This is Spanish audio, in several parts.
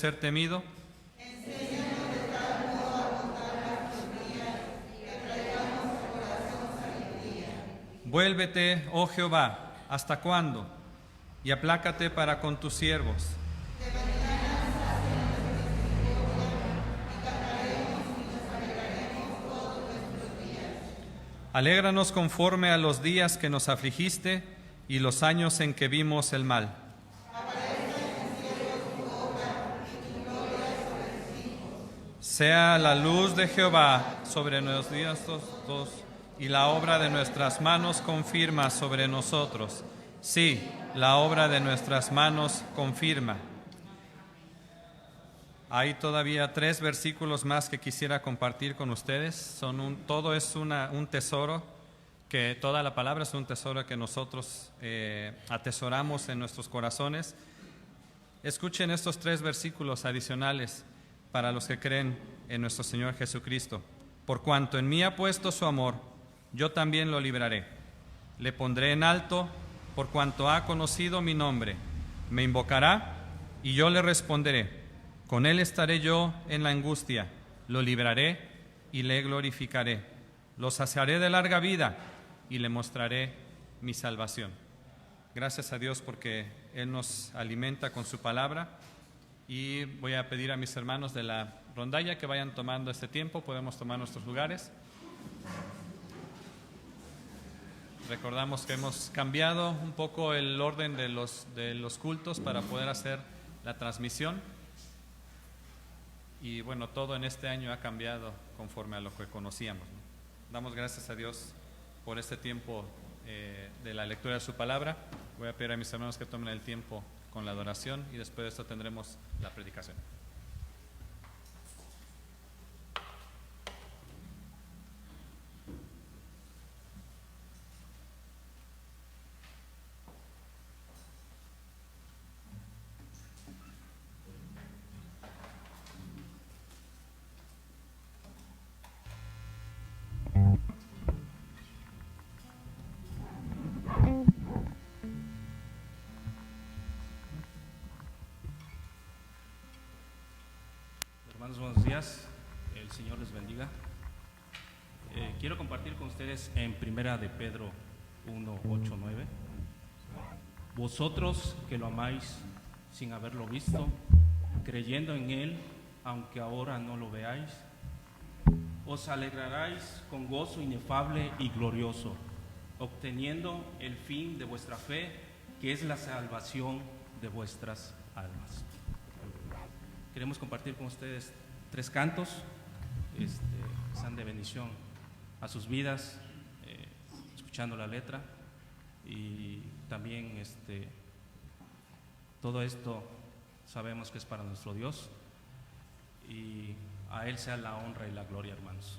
ser temido? Vuélvete, oh Jehová, ¿hasta cuándo? Y aplácate para con tus siervos. Alégranos conforme a los días que nos afligiste y los años en que vimos el mal. Sea la luz de Jehová sobre nuestros días y la obra de nuestras manos confirma sobre nosotros. Sí, la obra de nuestras manos confirma. Hay todavía 3 versículos más que quisiera compartir con ustedes. Todo es un tesoro, que toda la palabra es un tesoro que nosotros atesoramos en nuestros corazones. Escuchen estos 3 versículos adicionales para los que creen en nuestro Señor Jesucristo. Por cuanto en mí ha puesto su amor, yo también lo libraré. Le pondré en alto, por cuanto ha conocido mi nombre. Me invocará y yo le responderé. Con él estaré yo en la angustia, lo libraré y le glorificaré. Lo saciaré de larga vida y le mostraré mi salvación. Gracias a Dios porque Él nos alimenta con su palabra. Y voy a pedir a mis hermanos de la rondalla que vayan tomando este tiempo. Podemos tomar nuestros lugares. Recordamos que hemos cambiado un poco el orden de los cultos para poder hacer la transmisión. Y bueno, todo en este año ha cambiado conforme a lo que conocíamos, ¿no? Damos gracias a Dios por este tiempo de la lectura de su palabra. Voy a pedir a mis hermanos que tomen el tiempo con la adoración y después de esto tendremos la predicación. Hermanos, buenos días. El Señor les bendiga. Quiero compartir con ustedes en Primera de Pedro 1, 8, 9. Vosotros que lo amáis sin haberlo visto, creyendo en Él, aunque ahora no lo veáis, os alegraréis con gozo inefable y glorioso, obteniendo el fin de vuestra fe, que es la salvación de vuestras almas. Queremos compartir con ustedes 3 cantos que sean de bendición a sus vidas, escuchando la letra, y también todo esto sabemos que es para nuestro Dios y a Él sea la honra y la gloria, hermanos.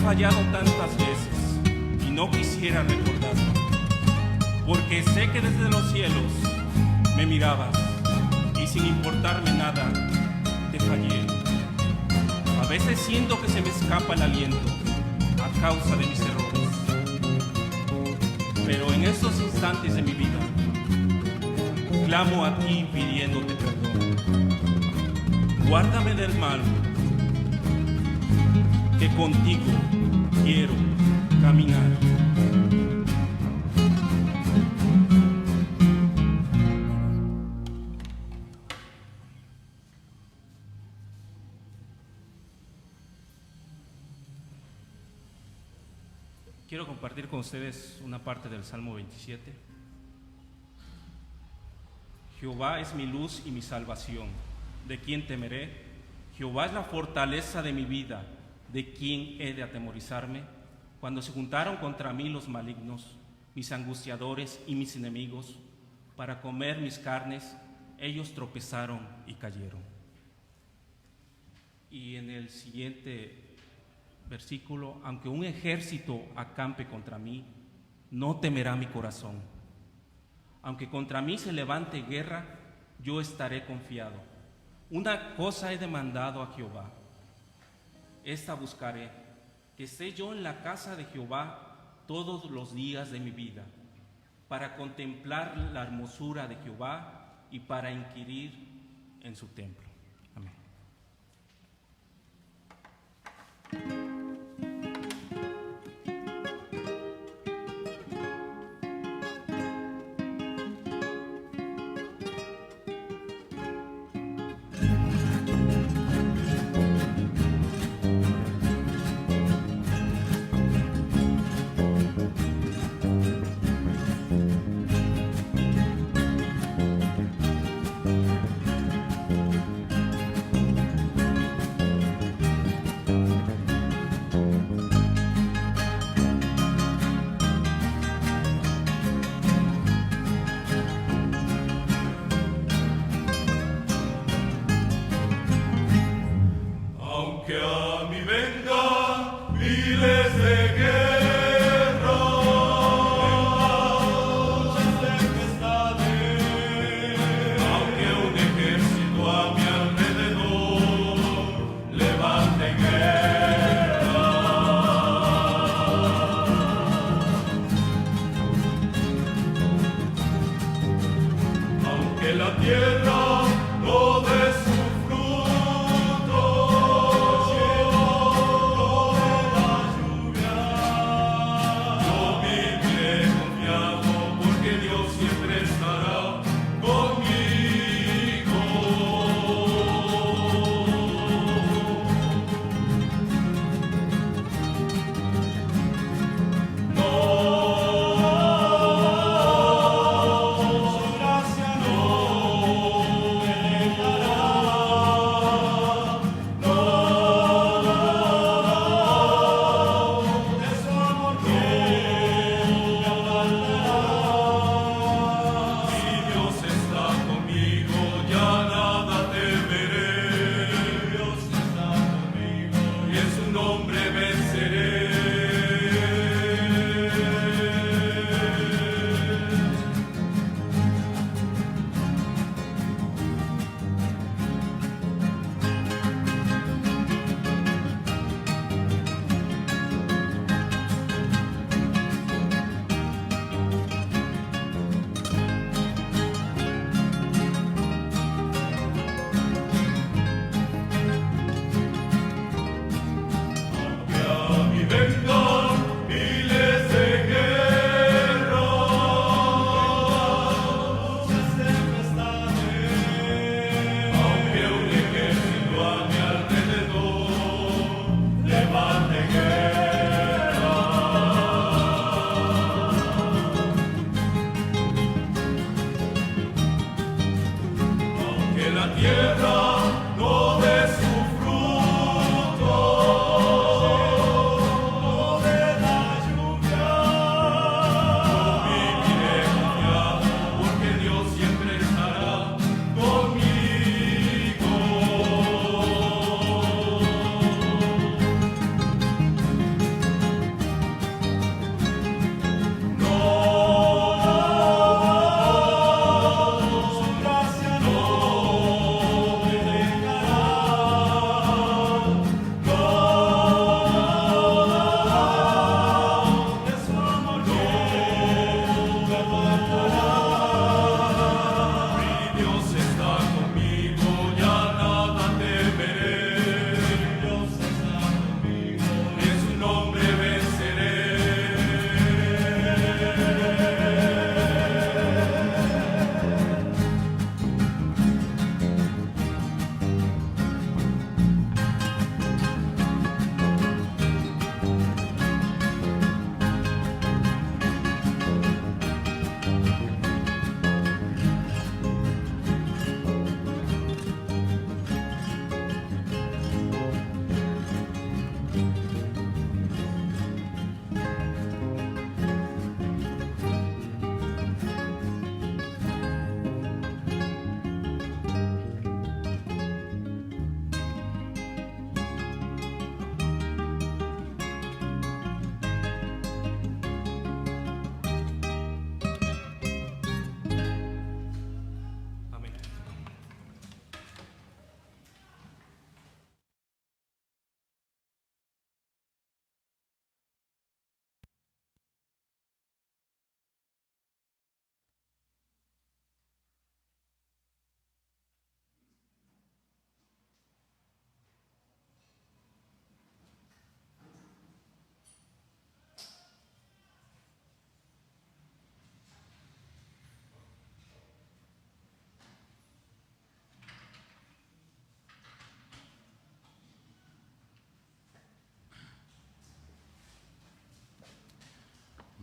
fallado tantas veces y no quisiera recordarlo, porque sé que desde los cielos me mirabas y sin importarme nada te fallé. A veces siento que se me escapa el aliento a causa de mis errores, pero en estos instantes de mi vida clamo a ti pidiéndote perdón. Guárdame del mal, que contigo quiero caminar. Quiero compartir con ustedes una parte del Salmo 27. Jehová es mi luz y mi salvación. ¿De quién temeré? Jehová es la fortaleza de mi vida. ¿De quién he de atemorizarme? Cuando se juntaron contra mí los malignos, mis angustiadores y mis enemigos, para comer mis carnes, ellos tropezaron y cayeron. Y en el siguiente versículo, aunque un ejército acampe contra mí, no temerá mi corazón. Aunque contra mí se levante guerra, yo estaré confiado. Una cosa he demandado a Jehová, esta buscaré, que esté yo en la casa de Jehová todos los días de mi vida, para contemplar la hermosura de Jehová y para inquirir en su templo. Amén.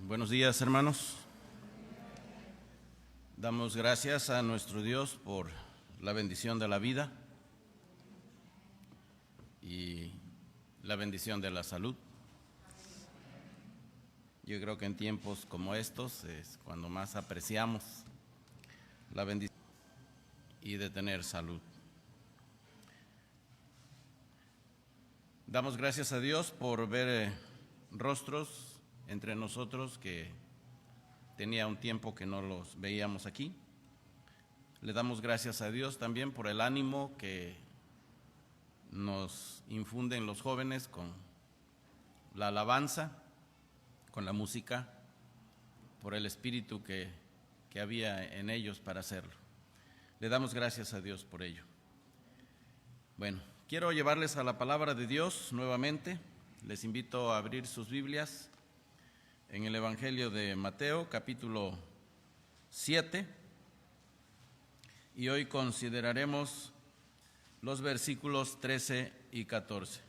Buenos días, hermanos. Damos gracias a nuestro Dios por la bendición de la vida y la bendición de la salud. Yo creo que en tiempos como estos es cuando más apreciamos la bendición y de tener salud. Damos gracias a Dios por ver rostros entre nosotros que tenía un tiempo que no los veíamos aquí. Le damos gracias a Dios también por el ánimo que nos infunden los jóvenes con la alabanza, con la música, por el espíritu que había en ellos para hacerlo. Le damos gracias a Dios por ello. Bueno, quiero llevarles a la palabra de Dios nuevamente. Les invito a abrir sus Biblias en el Evangelio de Mateo, capítulo 7, y hoy consideraremos los versículos 13 y 14.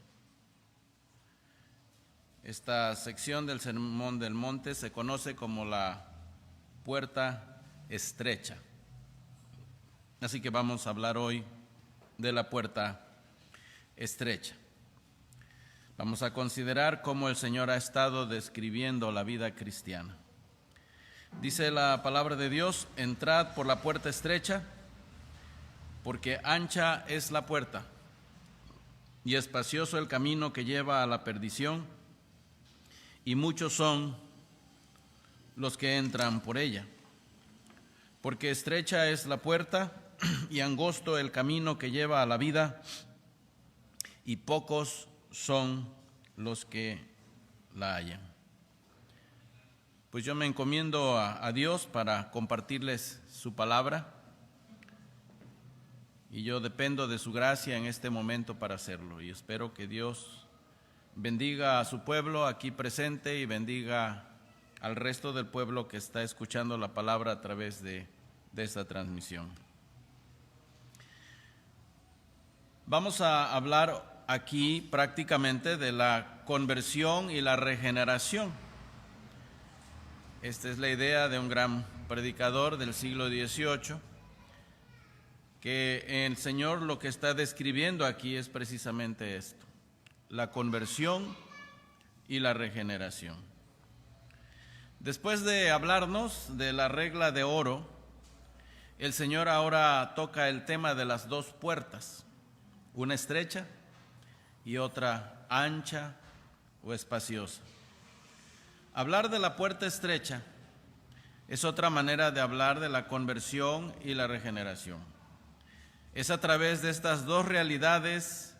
Esta sección del Sermón del Monte se conoce como la puerta estrecha. Así que vamos a hablar hoy de la puerta estrecha. Vamos a considerar cómo el Señor ha estado describiendo la vida cristiana. Dice la palabra de Dios: entrad por la puerta estrecha, porque ancha es la puerta y espacioso el camino que lleva a la perdición, y muchos son los que entran por ella. Porque estrecha es la puerta y angosto el camino que lleva a la vida, y pocos son los que la hallan. Pues yo me encomiendo a Dios para compartirles su palabra, y yo dependo de su gracia en este momento para hacerlo, y espero que Dios bendiga a su pueblo aquí presente y bendiga al resto del pueblo que está escuchando la palabra a través de esta transmisión. Vamos a hablar aquí prácticamente de la conversión y la regeneración. Esta es la idea de un gran predicador del siglo XVIII, que el Señor lo que está describiendo aquí es precisamente esto: la conversión y la regeneración. Después de hablarnos de la regla de oro, el Señor ahora toca el tema de las dos puertas, una estrecha y otra ancha o espaciosa. Hablar de la puerta estrecha es otra manera de hablar de la conversión y la regeneración. Es a través de estas dos realidades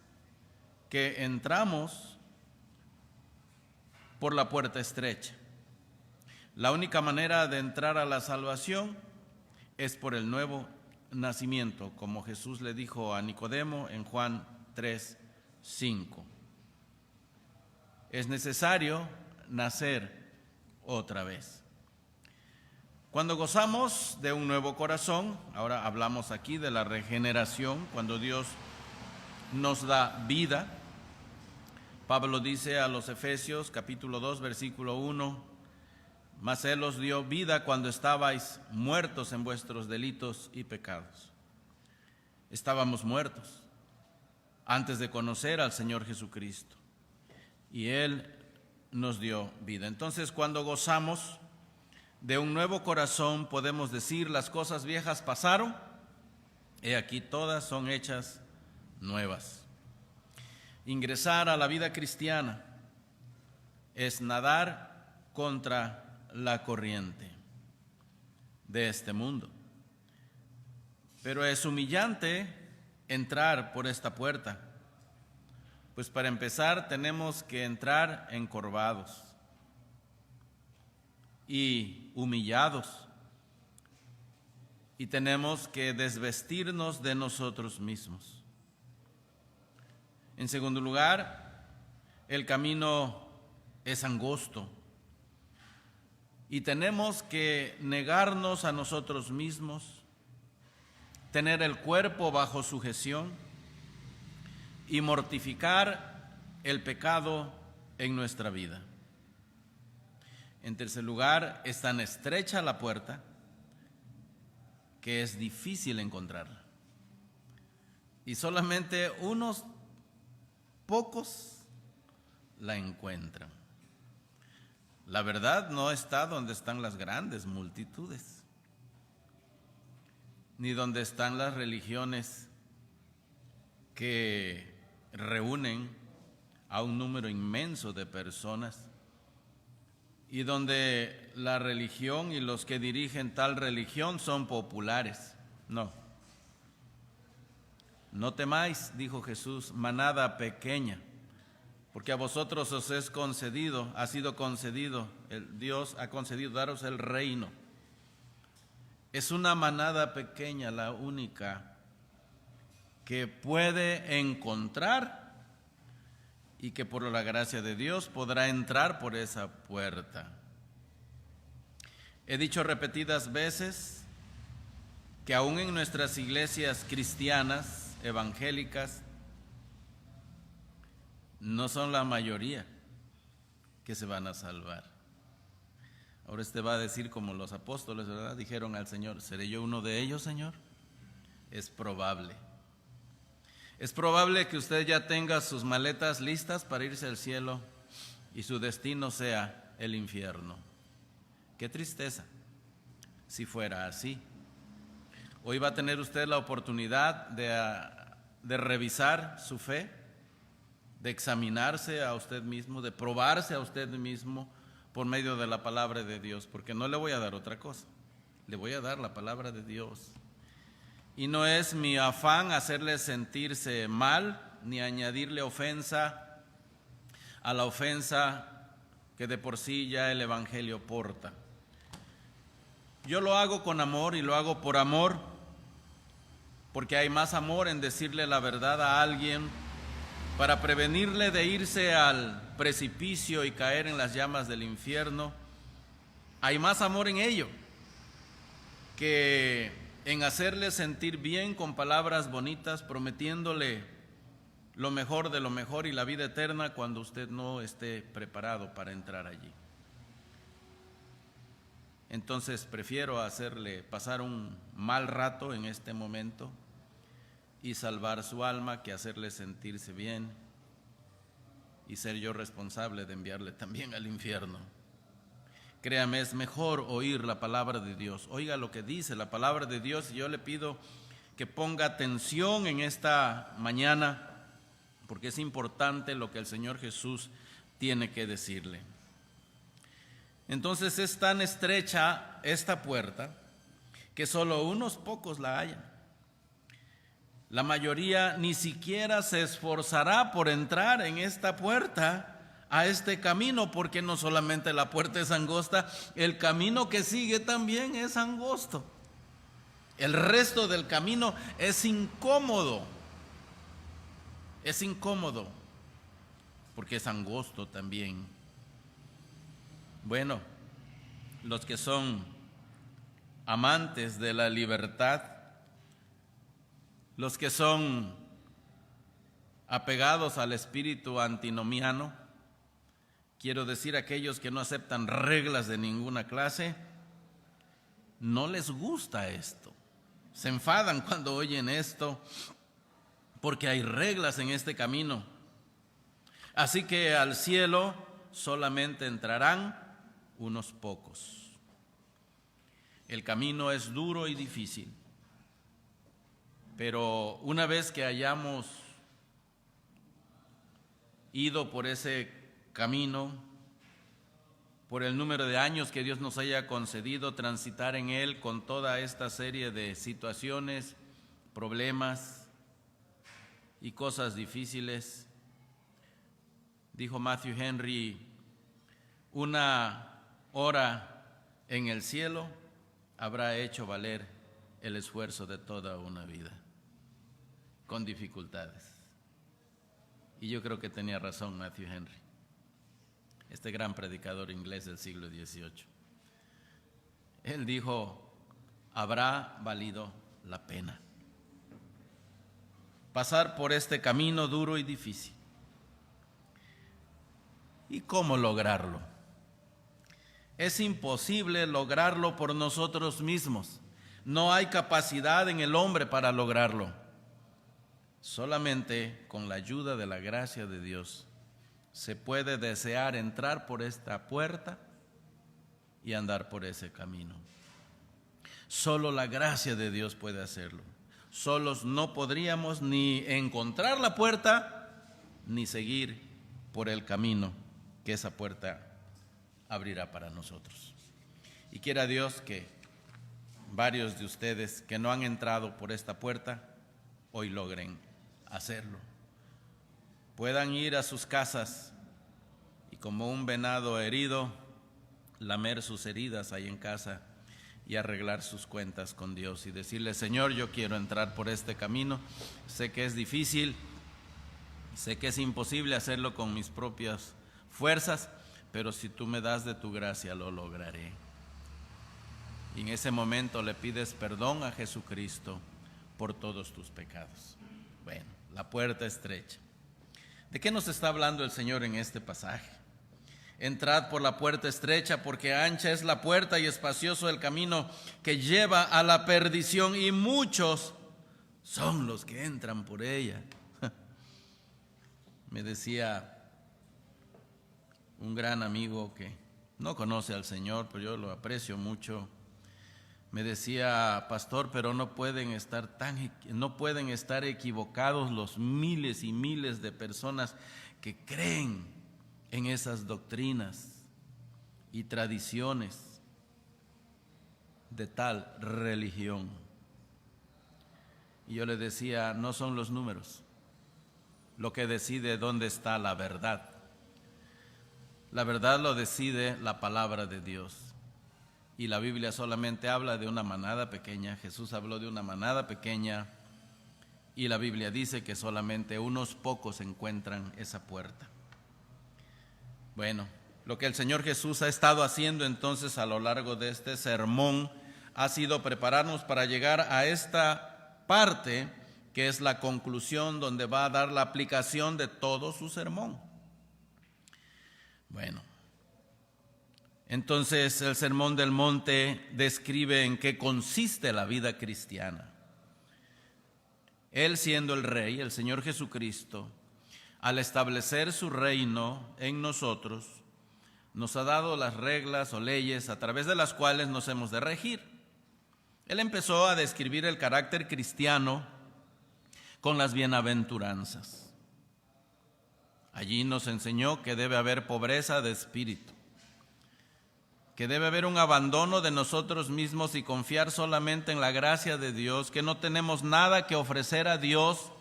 que entramos por la puerta estrecha. La única manera de entrar a la salvación es por el nuevo nacimiento, como Jesús le dijo a Nicodemo en Juan 3:5. Es necesario nacer otra vez. Cuando gozamos de un nuevo corazón, ahora hablamos aquí de la regeneración, cuando Dios nos da vida. Pablo dice a los Efesios, capítulo 2, versículo 1: mas Él os dio vida cuando estabais muertos en vuestros delitos y pecados. Estábamos muertos antes de conocer al Señor Jesucristo, y Él nos dio vida. Entonces, cuando gozamos de un nuevo corazón, podemos decir: las cosas viejas pasaron, he aquí todas son hechas nuevas. Ingresar a la vida cristiana es nadar contra la corriente de este mundo, pero es humillante entrar por esta puerta, pues para empezar tenemos que entrar encorvados y humillados, y tenemos que desvestirnos de nosotros mismos. En segundo lugar, el camino es angosto y tenemos que negarnos a nosotros mismos, tener el cuerpo bajo sujeción y mortificar el pecado en nuestra vida. En tercer lugar, es tan estrecha la puerta que es difícil encontrarla. Y solamente unos pocos la encuentran. La verdad no está donde están las grandes multitudes, ni donde están las religiones que reúnen a un número inmenso de personas, y donde la religión y los que dirigen tal religión son populares. No. No temáis, dijo Jesús, manada pequeña, porque a vosotros os es concedido, ha sido concedido, Dios ha concedido daros el reino. Es una manada pequeña la única que puede encontrar y que por la gracia de Dios podrá entrar por esa puerta. He dicho repetidas veces que aún en nuestras iglesias cristianas, evangélicas, no son la mayoría que se van a salvar. Ahora usted va a decir como los apóstoles, ¿verdad? Dijeron al Señor, ¿seré yo uno de ellos, Señor? Es probable. Es probable que usted ya tenga sus maletas listas para irse al cielo y su destino sea el infierno. Qué tristeza si fuera así. Hoy va a tener usted la oportunidad de revisar su fe, de examinarse a usted mismo, de probarse a usted mismo por medio de la palabra de Dios, porque no le voy a dar otra cosa, le voy a dar la palabra de Dios. Y no es mi afán hacerle sentirse mal, ni añadirle ofensa a la ofensa que de por sí ya el Evangelio porta. Yo lo hago con amor y lo hago por amor, porque hay más amor en decirle la verdad a alguien para prevenirle de irse al precipicio y caer en las llamas del infierno. Hay más amor en ello que en hacerle sentir bien con palabras bonitas, prometiéndole lo mejor de lo mejor y la vida eterna cuando usted no esté preparado para entrar allí. Entonces prefiero hacerle pasar un mal rato en este momento y salvar su alma que hacerle sentirse bien y ser yo responsable de enviarle también al infierno. Créame, es mejor oír la palabra de Dios. Oiga lo que dice la palabra de Dios, y yo le pido que ponga atención en esta mañana, porque es importante lo que el Señor Jesús tiene que decirle. Entonces es tan estrecha esta puerta que solo unos pocos la hallan. La mayoría ni siquiera se esforzará por entrar en esta puerta, a este camino, porque no solamente la puerta es angosta, el camino que sigue también es angosto. El resto del camino es incómodo, porque es angosto también. Bueno, los que son amantes de la libertad, los que son apegados al espíritu antinomiano, quiero decir aquellos que no aceptan reglas de ninguna clase, no les gusta esto. Se enfadan cuando oyen esto, porque hay reglas en este camino. Así que al cielo solamente entrarán unos pocos. El camino es duro y difícil, pero una vez que hayamos ido por ese camino, por el número de años que Dios nos haya concedido transitar en él con toda esta serie de situaciones, problemas y cosas difíciles, dijo Matthew Henry, una hora en el cielo habrá hecho valer el esfuerzo de toda una vida, con dificultades. Y yo creo que tenía razón Matthew Henry, este gran predicador inglés del siglo XVIII. Él dijo, habrá valido la pena pasar por este camino duro y difícil. ¿Y cómo lograrlo? Es imposible lograrlo por nosotros mismos. No hay capacidad en el hombre para lograrlo. Solamente con la ayuda de la gracia de Dios se puede desear entrar por esta puerta y andar por ese camino. Solo la gracia de Dios puede hacerlo. Solos no podríamos ni encontrar la puerta ni seguir por el camino que esa puerta abrirá para nosotros. Y quiera Dios que varios de ustedes que no han entrado por esta puerta hoy logren hacerlo. Puedan ir a sus casas y como un venado herido, lamer sus heridas ahí en casa y arreglar sus cuentas con Dios y decirle: Señor, yo quiero entrar por este camino. Sé que es difícil, sé que es imposible hacerlo con mis propias fuerzas, pero si tú me das de tu gracia lo lograré. Y en ese momento le pides perdón a Jesucristo por todos tus pecados. Bueno, la puerta estrecha. ¿De qué nos está hablando el Señor en este pasaje? Entrad por la puerta estrecha, porque ancha es la puerta y espacioso el camino que lleva a la perdición, y muchos son los que entran por ella. Me decía un gran amigo que no conoce al Señor, pero yo lo aprecio mucho. Me decía: pastor, pero no pueden estar equivocados los miles y miles de personas que creen en esas doctrinas y tradiciones de tal religión. Y yo le decía: no son los números lo que decide dónde está la verdad. La verdad lo decide la palabra de Dios. Y la Biblia solamente habla de una manada pequeña. Jesús habló de una manada pequeña y la Biblia dice que solamente unos pocos encuentran esa puerta. Bueno, lo que el Señor Jesús ha estado haciendo entonces a lo largo de este sermón ha sido prepararnos para llegar a esta parte que es la conclusión, donde va a dar la aplicación de todo su sermón. Bueno, entonces el Sermón del Monte describe en qué consiste la vida cristiana. Él, siendo el Rey, el Señor Jesucristo, al establecer su reino en nosotros, nos ha dado las reglas o leyes a través de las cuales nos hemos de regir. Él empezó a describir el carácter cristiano con las bienaventuranzas. Allí nos enseñó que debe haber pobreza de espíritu, que debe haber un abandono de nosotros mismos y confiar solamente en la gracia de Dios, que no tenemos nada que ofrecer a Dios,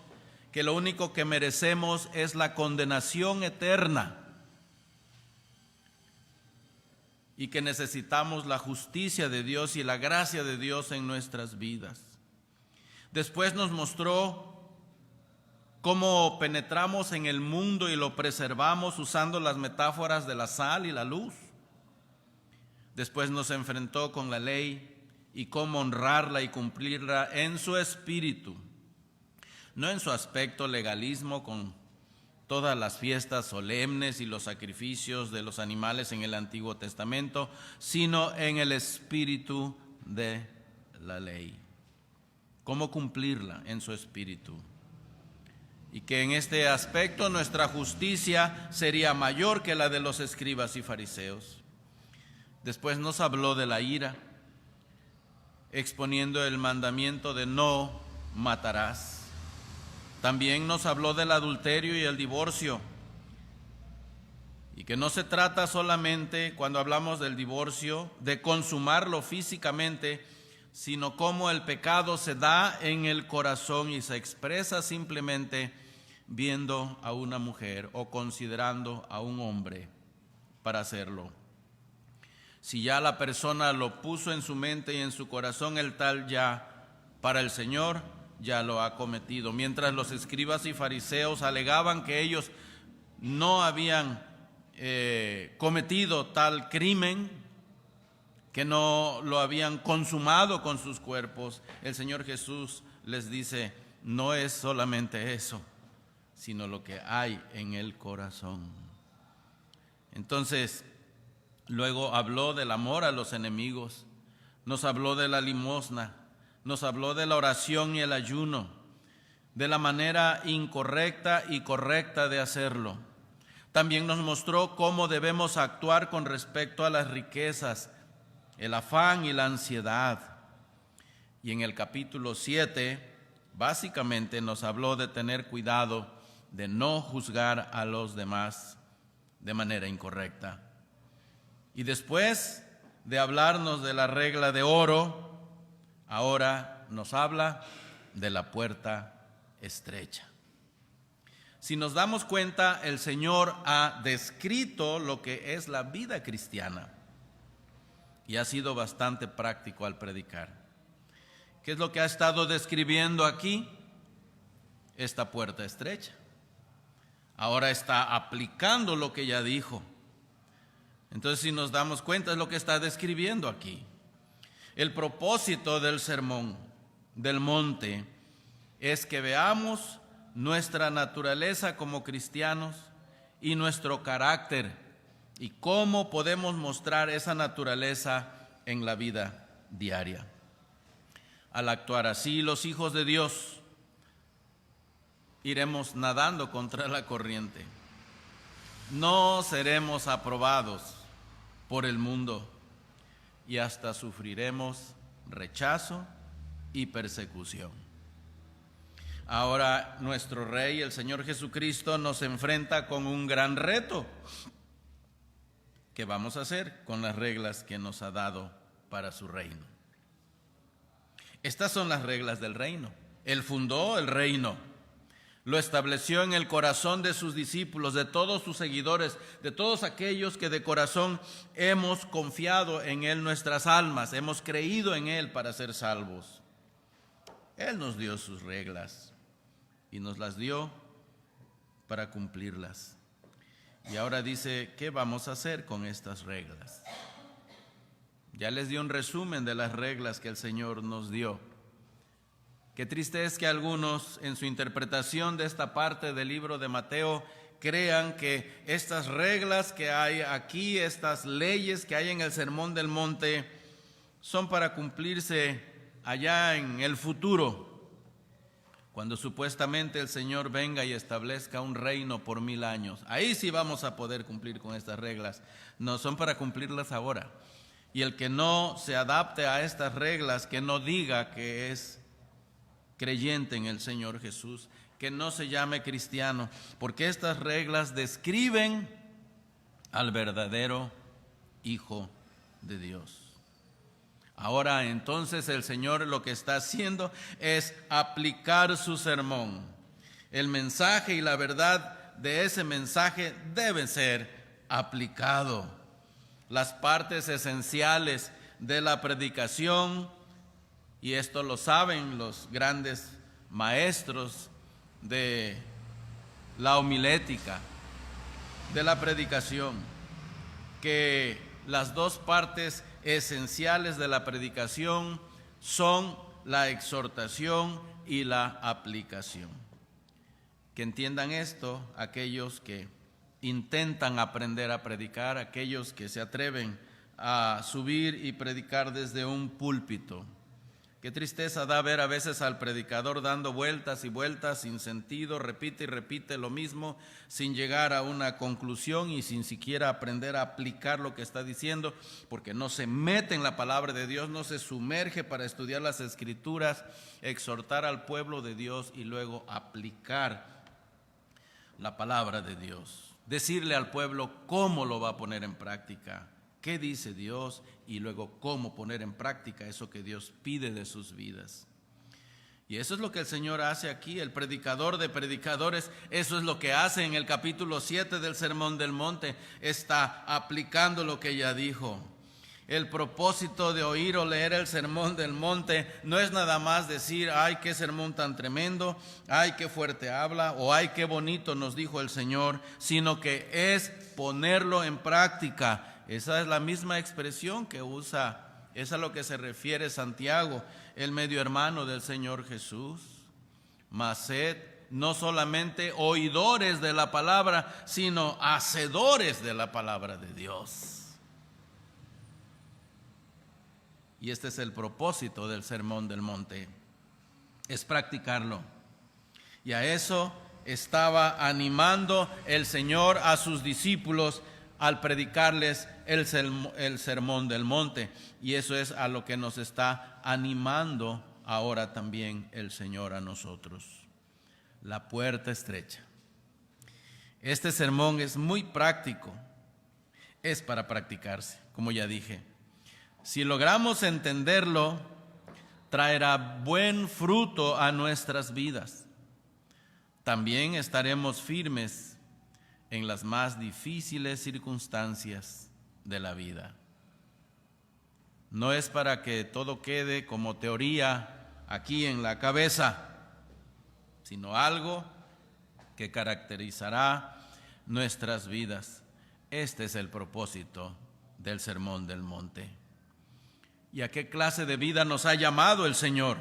que lo único que merecemos es la condenación eterna y que necesitamos la justicia de Dios y la gracia de Dios en nuestras vidas. Después nos mostró cómo penetramos en el mundo y lo preservamos usando las metáforas de la sal y la luz. Después nos enfrentó con la ley y cómo honrarla y cumplirla en su espíritu, no en su aspecto legalismo con todas las fiestas solemnes y los sacrificios de los animales en el Antiguo Testamento, sino en el espíritu de la ley. Cómo cumplirla en su espíritu. Y que en este aspecto nuestra justicia sería mayor que la de los escribas y fariseos. Después nos habló de la ira, exponiendo el mandamiento de no matarás. También nos habló del adulterio y el divorcio, y que no se trata solamente, cuando hablamos del divorcio, de consumarlo físicamente, sino cómo el pecado se da en el corazón y se expresa simplemente viendo a una mujer o considerando a un hombre para hacerlo. Si ya la persona lo puso en su mente y en su corazón, el tal ya para el Señor ya lo ha cometido. Mientras los escribas y fariseos alegaban que ellos no habían cometido tal crimen, que no lo habían consumado con sus cuerpos, el Señor Jesús les dice: no es solamente eso, sino lo que hay en el corazón. Entonces, Luego habló del amor a los enemigos, nos habló de la limosna, nos habló de la oración y el ayuno, de la manera incorrecta y correcta de hacerlo. También nos mostró cómo debemos actuar con respecto a las riquezas, el afán y la ansiedad. Y en el capítulo 7, básicamente nos habló de tener cuidado de no juzgar a los demás de manera incorrecta. Y después de hablarnos de la regla de oro, ahora nos habla de la puerta estrecha. Si nos damos cuenta, el Señor ha descrito lo que es la vida cristiana y ha sido bastante práctico al predicar. ¿Qué es lo que ha estado describiendo aquí? Esta puerta estrecha. Ahora está aplicando lo que ya dijo. Entonces, si nos damos cuenta, es lo que está describiendo aquí. El propósito del sermón del monte es que veamos nuestra naturaleza como cristianos y nuestro carácter y cómo podemos mostrar esa naturaleza en la vida diaria. Al actuar así, los hijos de Dios iremos nadando contra la corriente. No seremos aprobados por el mundo y hasta sufriremos rechazo y persecución. Ahora nuestro Rey, el Señor Jesucristo, nos enfrenta con un gran reto. ¿Qué vamos a hacer con las reglas que nos ha dado para su reino? Estas son las reglas del reino. Él fundó el reino, lo estableció en el corazón de sus discípulos, de todos sus seguidores, de todos aquellos que de corazón hemos confiado en Él nuestras almas, hemos creído en Él para ser salvos. Él nos dio sus reglas y nos las dio para cumplirlas. Y ahora dice, ¿qué vamos a hacer con estas reglas? Ya les di un resumen de las reglas que el Señor nos dio. Qué triste es que algunos en su interpretación de esta parte del libro de Mateo crean que estas reglas que hay aquí, estas leyes que hay en el Sermón del Monte, son para cumplirse allá en el futuro, cuando supuestamente el Señor venga y establezca un reino por 1000 años. Ahí sí vamos a poder cumplir con estas reglas. No, son para cumplirlas ahora. Y el que no se adapte a estas reglas, que no diga que es creyente en el Señor Jesús, que no se llame cristiano, porque estas reglas describen al verdadero Hijo de Dios. Ahora entonces el Señor lo que está haciendo es aplicar su sermón. El mensaje y la verdad de ese mensaje deben ser aplicado. Las partes esenciales de la predicación, y esto lo saben los grandes maestros de la homilética, de la predicación, que las dos partes esenciales de la predicación son la exhortación y la aplicación. Que entiendan esto aquellos que intentan aprender a predicar, aquellos que se atreven a subir y predicar desde un púlpito. Qué tristeza da ver a veces al predicador dando vueltas y vueltas sin sentido, repite y repite lo mismo sin llegar a una conclusión y sin siquiera aprender a aplicar lo que está diciendo, porque no se mete en la palabra de Dios, no se sumerge para estudiar las Escrituras, exhortar al pueblo de Dios y luego aplicar la palabra de Dios. Decirle al pueblo cómo lo va a poner en práctica. ¿Qué dice Dios? Y luego cómo poner en práctica eso que Dios pide de sus vidas. Y eso es lo que el Señor hace aquí, el predicador de predicadores. Eso es lo que hace en el capítulo 7 del Sermón del Monte. Está aplicando lo que ya dijo. El propósito de oír o leer el Sermón del Monte no es nada más decir, ay, qué sermón tan tremendo, ay, qué fuerte habla, o ay, qué bonito nos dijo el Señor, sino que es ponerlo en práctica. Esa es la misma expresión que usa, es a lo que se refiere Santiago, el medio hermano del Señor Jesús. Mas sed no solamente oidores de la palabra, sino hacedores de la palabra de Dios. Y este es el propósito del Sermón del Monte, es practicarlo. Y a eso estaba animando el Señor a sus discípulos al predicarles el Sermón del Monte. Y eso es a lo que nos está animando ahora también el Señor a nosotros. La puerta estrecha. Este sermón es muy práctico, es para practicarse, como ya dije. Si logramos entenderlo, traerá buen fruto a nuestras vidas. También estaremos firmes en las más difíciles circunstancias de la vida. No es para que todo quede como teoría aquí en la cabeza, sino algo que caracterizará nuestras vidas. Este es el propósito del Sermón del Monte. ¿Y a qué clase de vida nos ha llamado el Señor?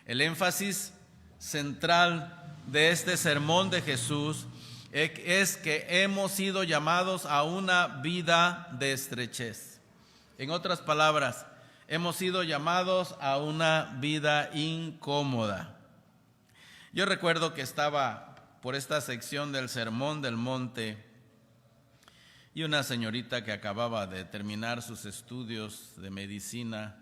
El énfasis central de este sermón de Jesús es que hemos sido llamados a una vida de estrechez. En otras palabras, hemos sido llamados a una vida incómoda. Yo recuerdo que estaba por esta sección del Sermón del Monte y una señorita que acababa de terminar sus estudios de medicina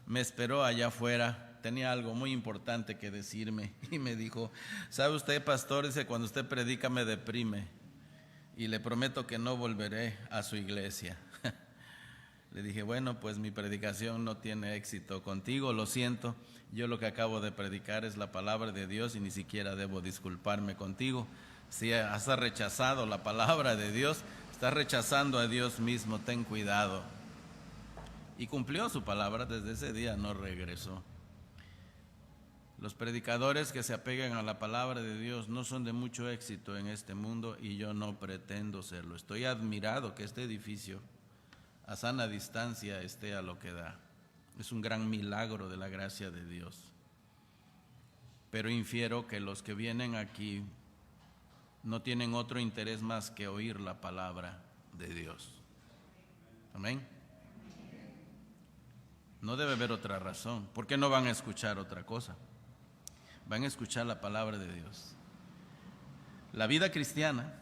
me esperó allá afuera. Tenía algo muy importante que decirme y me dijo: ¿sabe usted, pastor? Dice, cuando usted predica me deprime y le prometo que no volveré a su iglesia. Le dije: bueno, pues mi predicación no tiene éxito contigo, lo siento. Yo lo que acabo de predicar es la palabra de Dios y ni siquiera debo disculparme contigo. Si has rechazado la palabra de Dios, estás rechazando a Dios mismo, ten cuidado. Y cumplió su palabra, desde ese día no regresó. Los predicadores que se apegan a la palabra de Dios no son de mucho éxito en este mundo y yo no pretendo serlo. Estoy admirado que este edificio a sana distancia esté a lo que da. Es un gran milagro de la gracia de Dios. Pero infiero que los que vienen aquí no tienen otro interés más que oír la palabra de Dios. Amén. No debe haber otra razón. ¿Por qué no van a escuchar otra cosa? Van a escuchar la palabra de Dios. La vida cristiana,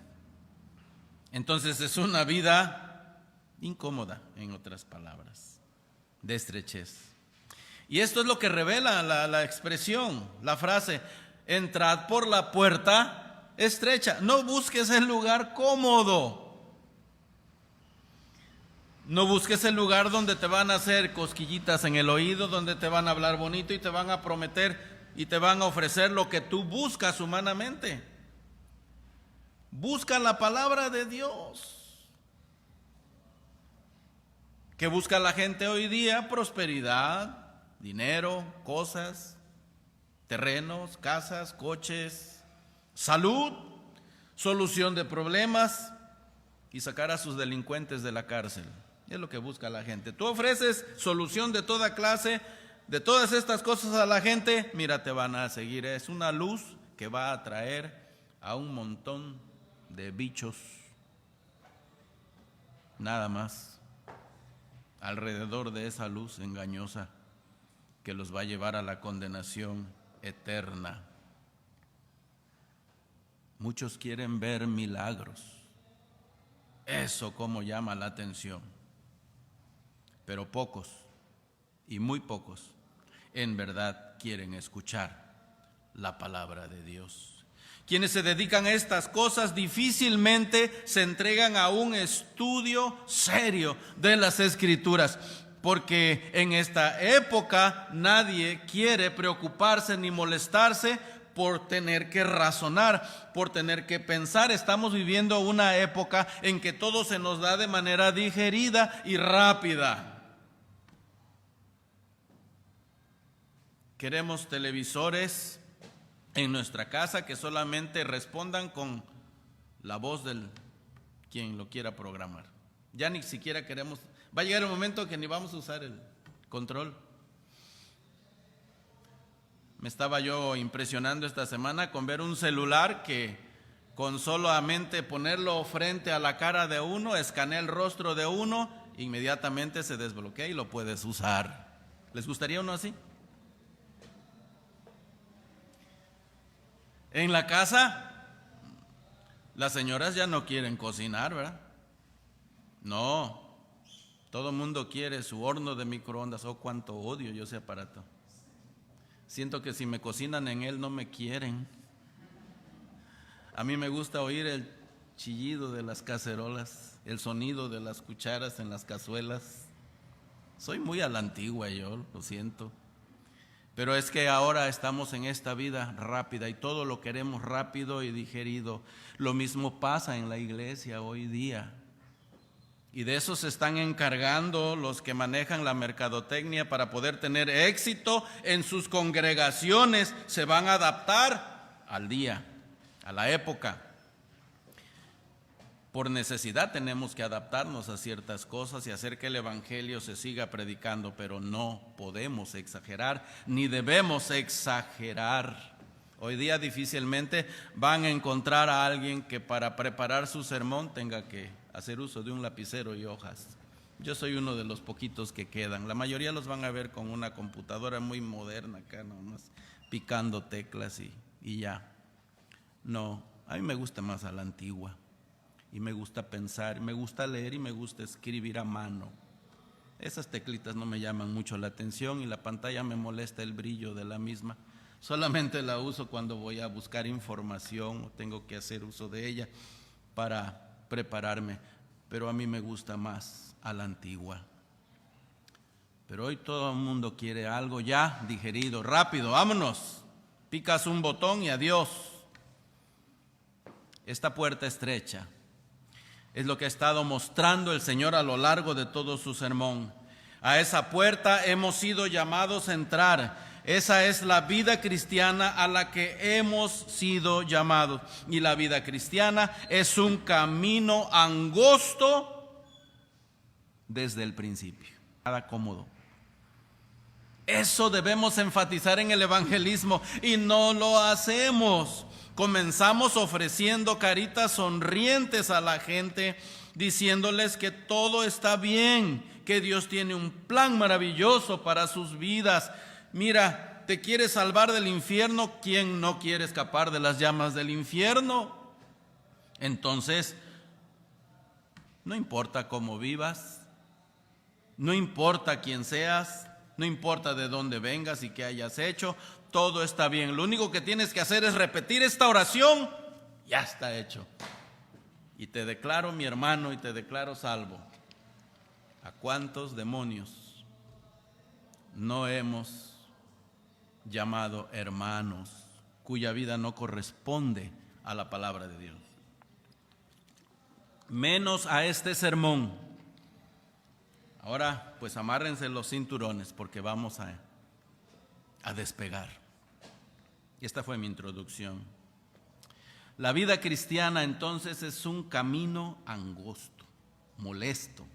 entonces, es una vida incómoda, en otras palabras, de estrechez. Y esto es lo que revela la expresión, la frase: entrad por la puerta estrecha. No busques el lugar cómodo. No busques el lugar donde te van a hacer cosquillitas en el oído, donde te van a hablar bonito y te van a prometer y te van a ofrecer lo que tú buscas humanamente. Busca la palabra de Dios. ¿Qué busca la gente hoy día? Prosperidad, dinero, cosas, terrenos, casas, coches, salud, solución de problemas y sacar a sus delincuentes de la cárcel. Es lo que busca la gente. Tú ofreces solución de toda clase, de todas estas cosas a la gente, mira, te van a seguir. Es una luz que va a atraer a un montón de bichos, nada más, alrededor de esa luz engañosa que los va a llevar a la condenación eterna. Muchos quieren ver milagros. Eso como llama la atención. Pero pocos, y muy pocos, en verdad quieren escuchar la palabra de Dios. Quienes se dedican a estas cosas difícilmente se entregan a un estudio serio de las Escrituras, porque en esta época nadie quiere preocuparse ni molestarse por tener que razonar, por tener que pensar. Estamos viviendo una época en que todo se nos da de manera digerida y rápida. Queremos televisores en nuestra casa que solamente respondan con la voz del quien lo quiera programar. Ya ni siquiera queremos, va a llegar el momento que ni vamos a usar el control. Me estaba yo impresionando esta semana con ver un celular que con solamente ponerlo frente a la cara de uno, escanea el rostro de uno, inmediatamente se desbloquea y lo puedes usar. ¿Les gustaría uno así? En la casa, las señoras ya no quieren cocinar, ¿verdad? No, todo el mundo quiere su horno de microondas. Oh, cuánto odio yo ese aparato. Siento que si me cocinan en él no me quieren. A mí me gusta oír el chillido de las cacerolas, el sonido de las cucharas en las cazuelas. Soy muy a la antigua yo, lo siento. Pero es que ahora estamos en esta vida rápida y todo lo queremos rápido y digerido. Lo mismo pasa en la iglesia hoy día. Y de eso se están encargando los que manejan la mercadotecnia para poder tener éxito en sus congregaciones. Se van a adaptar al día, a la época. Por necesidad tenemos que adaptarnos a ciertas cosas y hacer que el evangelio se siga predicando, pero no podemos exagerar ni debemos exagerar. Hoy día difícilmente van a encontrar a alguien que para preparar su sermón tenga que hacer uso de un lapicero y hojas. Yo soy uno de los poquitos que quedan. La mayoría los van a ver con una computadora muy moderna acá nomás, picando teclas y ya. No, a mí me gusta más a la antigua. Y me gusta pensar, me gusta leer y me gusta escribir a mano. Esas teclitas no me llaman mucho la atención y la pantalla me molesta el brillo de la misma. Solamente la uso cuando voy a buscar información o tengo que hacer uso de ella para prepararme. Pero a mí me gusta más a la antigua. Pero hoy todo el mundo quiere algo ya digerido, rápido, vámonos. Picas un botón y adiós. Esta puerta estrecha es lo que ha estado mostrando el Señor a lo largo de todo su sermón. A esa puerta hemos sido llamados a entrar. Esa es la vida cristiana a la que hemos sido llamados. Y la vida cristiana es un camino angosto desde el principio. Nada cómodo. Eso debemos enfatizar en el evangelismo y no lo hacemos. Comenzamos ofreciendo caritas sonrientes a la gente, diciéndoles que todo está bien, que Dios tiene un plan maravilloso para sus vidas. Mira, ¿te quieres salvar del infierno? ¿Quién no quiere escapar de las llamas del infierno? Entonces, no importa cómo vivas, no importa quién seas, no importa de dónde vengas y qué hayas hecho, todo está bien. Lo único que tienes que hacer es repetir esta oración, ya está hecho. Y te declaro mi hermano y te declaro salvo. ¿A cuántos demonios no hemos llamado hermanos cuya vida no corresponde a la palabra de Dios? Menos a este sermón. Ahora pues amárrense los cinturones porque vamos a despegar. Y esta fue mi introducción. La vida cristiana entonces es un camino angosto, molesto.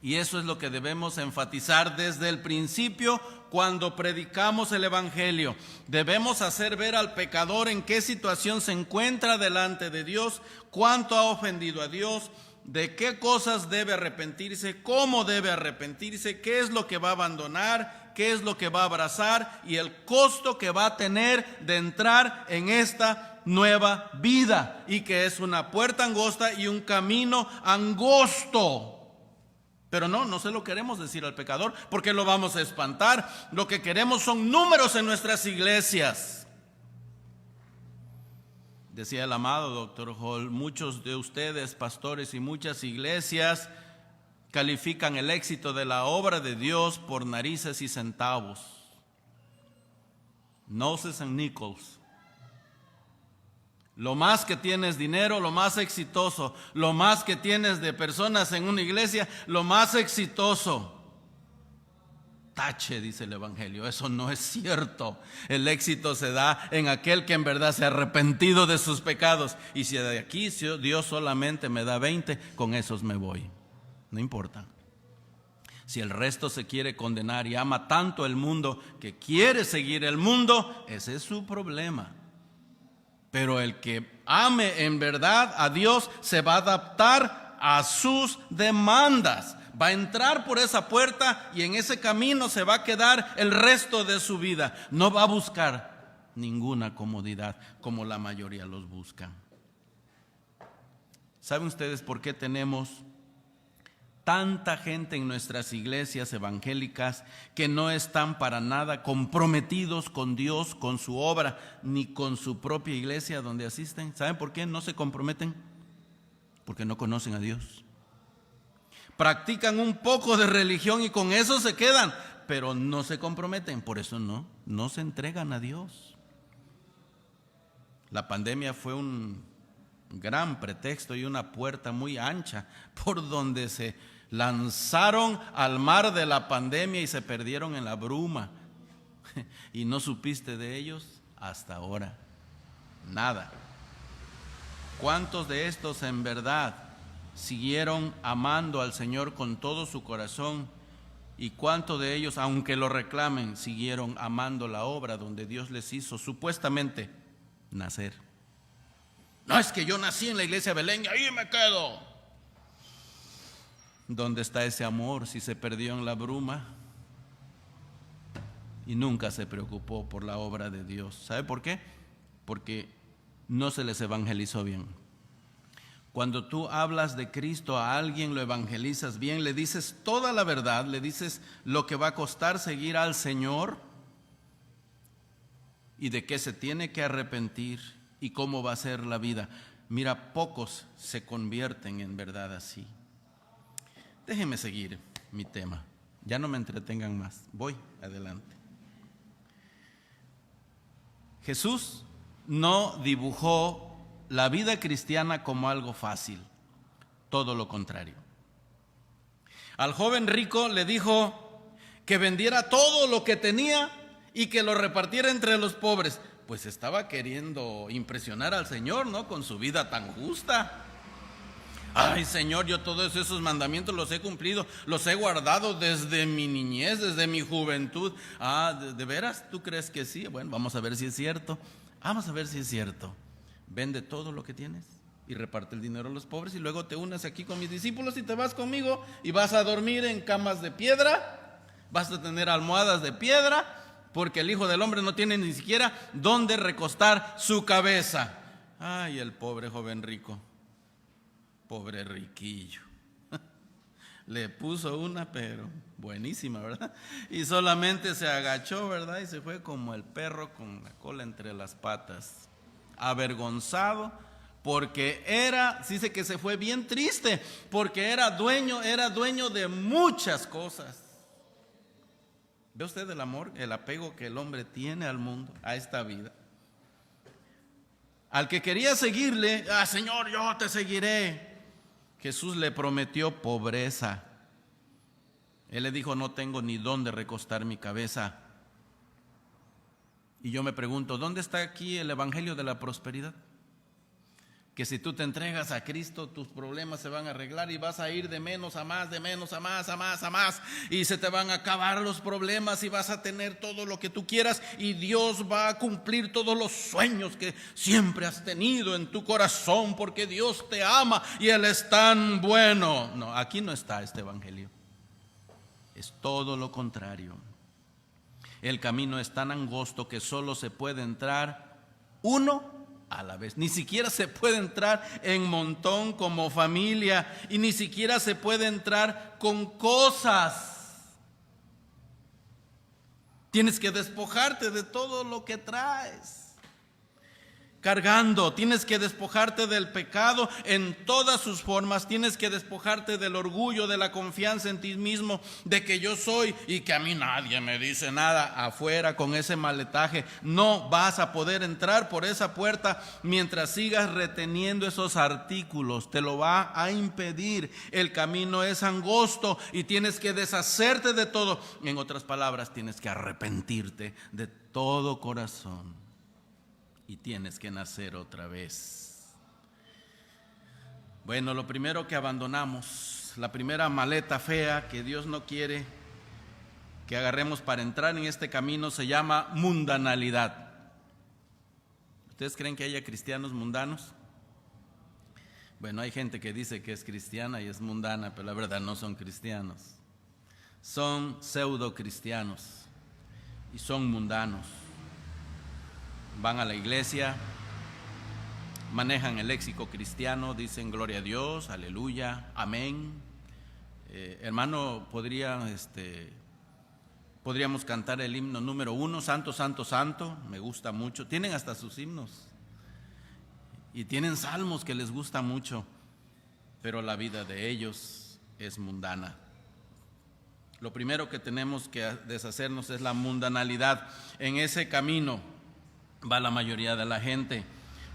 Y eso es lo que debemos enfatizar desde el principio cuando predicamos el evangelio. Debemos hacer ver al pecador en qué situación se encuentra delante de Dios, cuánto ha ofendido a Dios, de qué cosas debe arrepentirse, cómo debe arrepentirse, qué es lo que va a abandonar, qué es lo que va a abrazar y el costo que va a tener de entrar en esta nueva vida, y que es una puerta angosta y un camino angosto. Pero no se lo queremos decir al pecador porque lo vamos a espantar. Lo que queremos son números en nuestras iglesias. Decía el amado Dr. Hall, muchos de ustedes, pastores y muchas iglesias, califican el éxito de la obra de Dios por narices y centavos. Noses and nickels. Lo más que tienes dinero, lo más exitoso. Lo más que tienes de personas en una iglesia, lo más exitoso. Tache, dice el evangelio, eso no es cierto. El éxito se da en aquel que en verdad se ha arrepentido de sus pecados. Y si de aquí Dios solamente me da 20, con esos me voy. No importa. Si el resto se quiere condenar y ama tanto el mundo que quiere seguir el mundo, ese es su problema. Pero el que ame en verdad a Dios se va a adaptar a sus demandas. va a entrar por esa puerta y en ese camino se va a quedar el resto de su vida. No va a buscar ninguna comodidad como la mayoría los buscan. ¿Saben ustedes por qué tenemos tanta gente en nuestras iglesias evangélicas que no están para nada comprometidos con Dios, con su obra, ni con su propia iglesia donde asisten? ¿Saben por qué no se comprometen? Porque no conocen a Dios. Practican un poco de religión y con eso se quedan, pero no se comprometen, por eso no se entregan a Dios. La pandemia fue un gran pretexto y una puerta muy ancha por donde se lanzaron al mar de la pandemia y se perdieron en la bruma. Y no supiste de ellos hasta ahora. Nada. ¿Cuántos de estos en verdad siguieron amando al Señor con todo su corazón? ¿Y cuántos de ellos, aunque lo reclamen, siguieron amando la obra donde Dios les hizo supuestamente nacer? No, es que yo nací en la iglesia de Belén y ahí me quedo. ¿Dónde está ese amor si se perdió en la bruma? Y nunca se preocupó por la obra de Dios. ¿Sabe por qué? Porque no se les evangelizó bien. Cuando tú hablas de Cristo a alguien, lo evangelizas bien, le dices toda la verdad, le dices lo que va a costar seguir al Señor y de qué se tiene que arrepentir y cómo va a ser la vida. Mira, pocos se convierten en verdad así. Déjenme seguir mi tema, ya no me entretengan más, voy adelante. Jesús no dibujó la vida cristiana como algo fácil, todo lo contrario. Al joven rico le dijo que vendiera todo lo que tenía y que lo repartiera entre los pobres. Pues estaba queriendo impresionar al Señor, ¿no? Con su vida tan justa. Ay, Señor, yo todos esos mandamientos los he cumplido, los he guardado desde mi niñez, desde mi juventud. ¿De veras? ¿Tú crees que sí? Bueno, vamos a ver si es cierto. Vamos a ver si es cierto. Vende todo lo que tienes y reparte el dinero a los pobres y luego te unes aquí con mis discípulos y te vas conmigo y vas a dormir en camas de piedra, vas a tener almohadas de piedra, porque el Hijo del Hombre no tiene ni siquiera dónde recostar su cabeza. Ay, el pobre joven rico, pobre riquillo. Le puso una, pero buenísima, ¿verdad? Y solamente se agachó, ¿verdad? Y se fue como el perro con la cola entre las patas, avergonzado, porque dice que se fue bien triste, porque era dueño de muchas cosas. ¿Ve usted el amor, el apego que el hombre tiene al mundo, a esta vida? Al que quería seguirle, Señor, yo te seguiré, Jesús le prometió pobreza. Él le dijo, no tengo ni dónde recostar mi cabeza. Y yo me pregunto, ¿dónde está aquí el evangelio de la prosperidad? Que si tú te entregas a Cristo, tus problemas se van a arreglar y vas a ir de menos a más, de menos a más, a más, a más, y se te van a acabar los problemas y vas a tener todo lo que tú quieras y Dios va a cumplir todos los sueños que siempre has tenido en tu corazón porque Dios te ama y Él es tan bueno. No, aquí no está este evangelio. Es todo lo contrario. El camino es tan angosto que solo se puede entrar uno a la vez. Ni siquiera se puede entrar en montón como familia y ni siquiera se puede entrar con cosas. Tienes que despojarte de todo lo que traes cargando, tienes que despojarte del pecado en todas sus formas, tienes que despojarte del orgullo, de la confianza en ti mismo, de que yo soy y que a mí nadie me dice nada. Afuera con ese maletaje no vas a poder entrar por esa puerta mientras sigas reteniendo esos artículos, te lo va a impedir. El camino es angosto y tienes que deshacerte de todo. En otras palabras, tienes que arrepentirte de todo corazón. Y tienes que nacer otra vez. Bueno, lo primero que abandonamos, la primera maleta fea que Dios no quiere que agarremos para entrar en este camino se llama mundanalidad. ¿Ustedes creen que haya cristianos mundanos? Bueno, hay gente que dice que es cristiana y es mundana, pero la verdad no son cristianos. Son pseudo cristianos y son mundanos. Van a la iglesia, manejan el léxico cristiano, dicen gloria a Dios, aleluya, amén. Hermano, podríamos cantar el himno número 1, Santo, Santo, Santo, me gusta mucho. Tienen hasta sus himnos y tienen salmos que les gusta mucho, pero la vida de ellos es mundana. Lo primero que tenemos que deshacernos es la mundanalidad. En ese camino va la mayoría de la gente.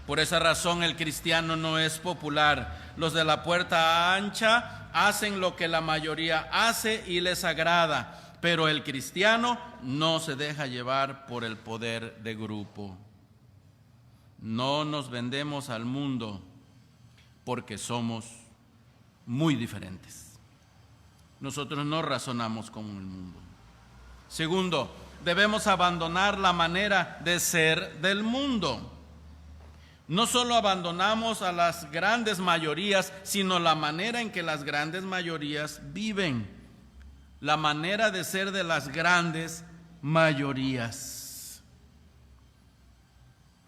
Por esa razón el cristiano no es popular. Los de la puerta ancha hacen lo que la mayoría hace y les agrada, pero el cristiano no se deja llevar por el poder de grupo. No nos vendemos al mundo porque somos muy diferentes. Nosotros no razonamos como el mundo. Segundo, debemos abandonar la manera de ser del mundo. No solo abandonamos a las grandes mayorías, sino la manera en que las grandes mayorías viven. La manera de ser de las grandes mayorías.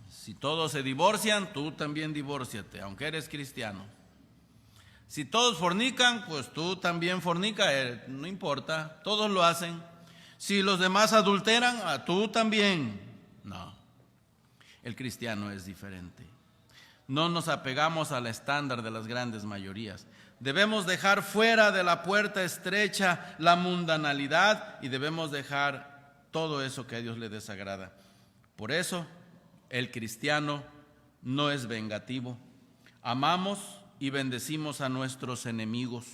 Si todos se divorcian, tú también divórciate, aunque eres cristiano. Si todos fornican, pues tú también fornica, no importa, todos lo hacen. Si los demás adulteran, tú también. No, el cristiano es diferente. No nos apegamos al estándar de las grandes mayorías. Debemos dejar fuera de la puerta estrecha la mundanalidad y debemos dejar todo eso que a Dios le desagrada. Por eso, el cristiano no es vengativo. Amamos y bendecimos a nuestros enemigos.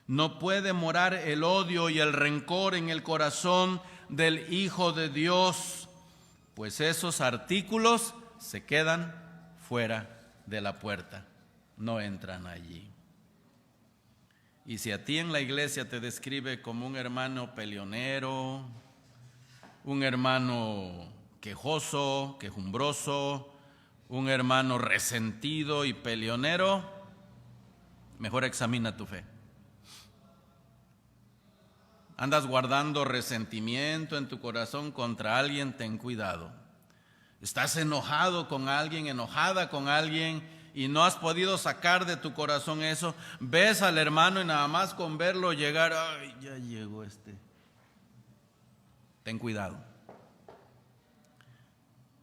No puede morar el odio y el rencor en el corazón del Hijo de Dios, pues esos artículos se quedan fuera de la puerta, no entran allí. Y si a ti en la iglesia te describe como un hermano peleonero, un hermano quejoso, quejumbroso, un hermano resentido y peleonero, mejor examina tu fe. Andas guardando resentimiento en tu corazón contra alguien, ten cuidado. Estás enojado con alguien, enojada con alguien y no has podido sacar de tu corazón eso. Ves al hermano y nada más con verlo llegar, ay, ya llegó este. Ten cuidado.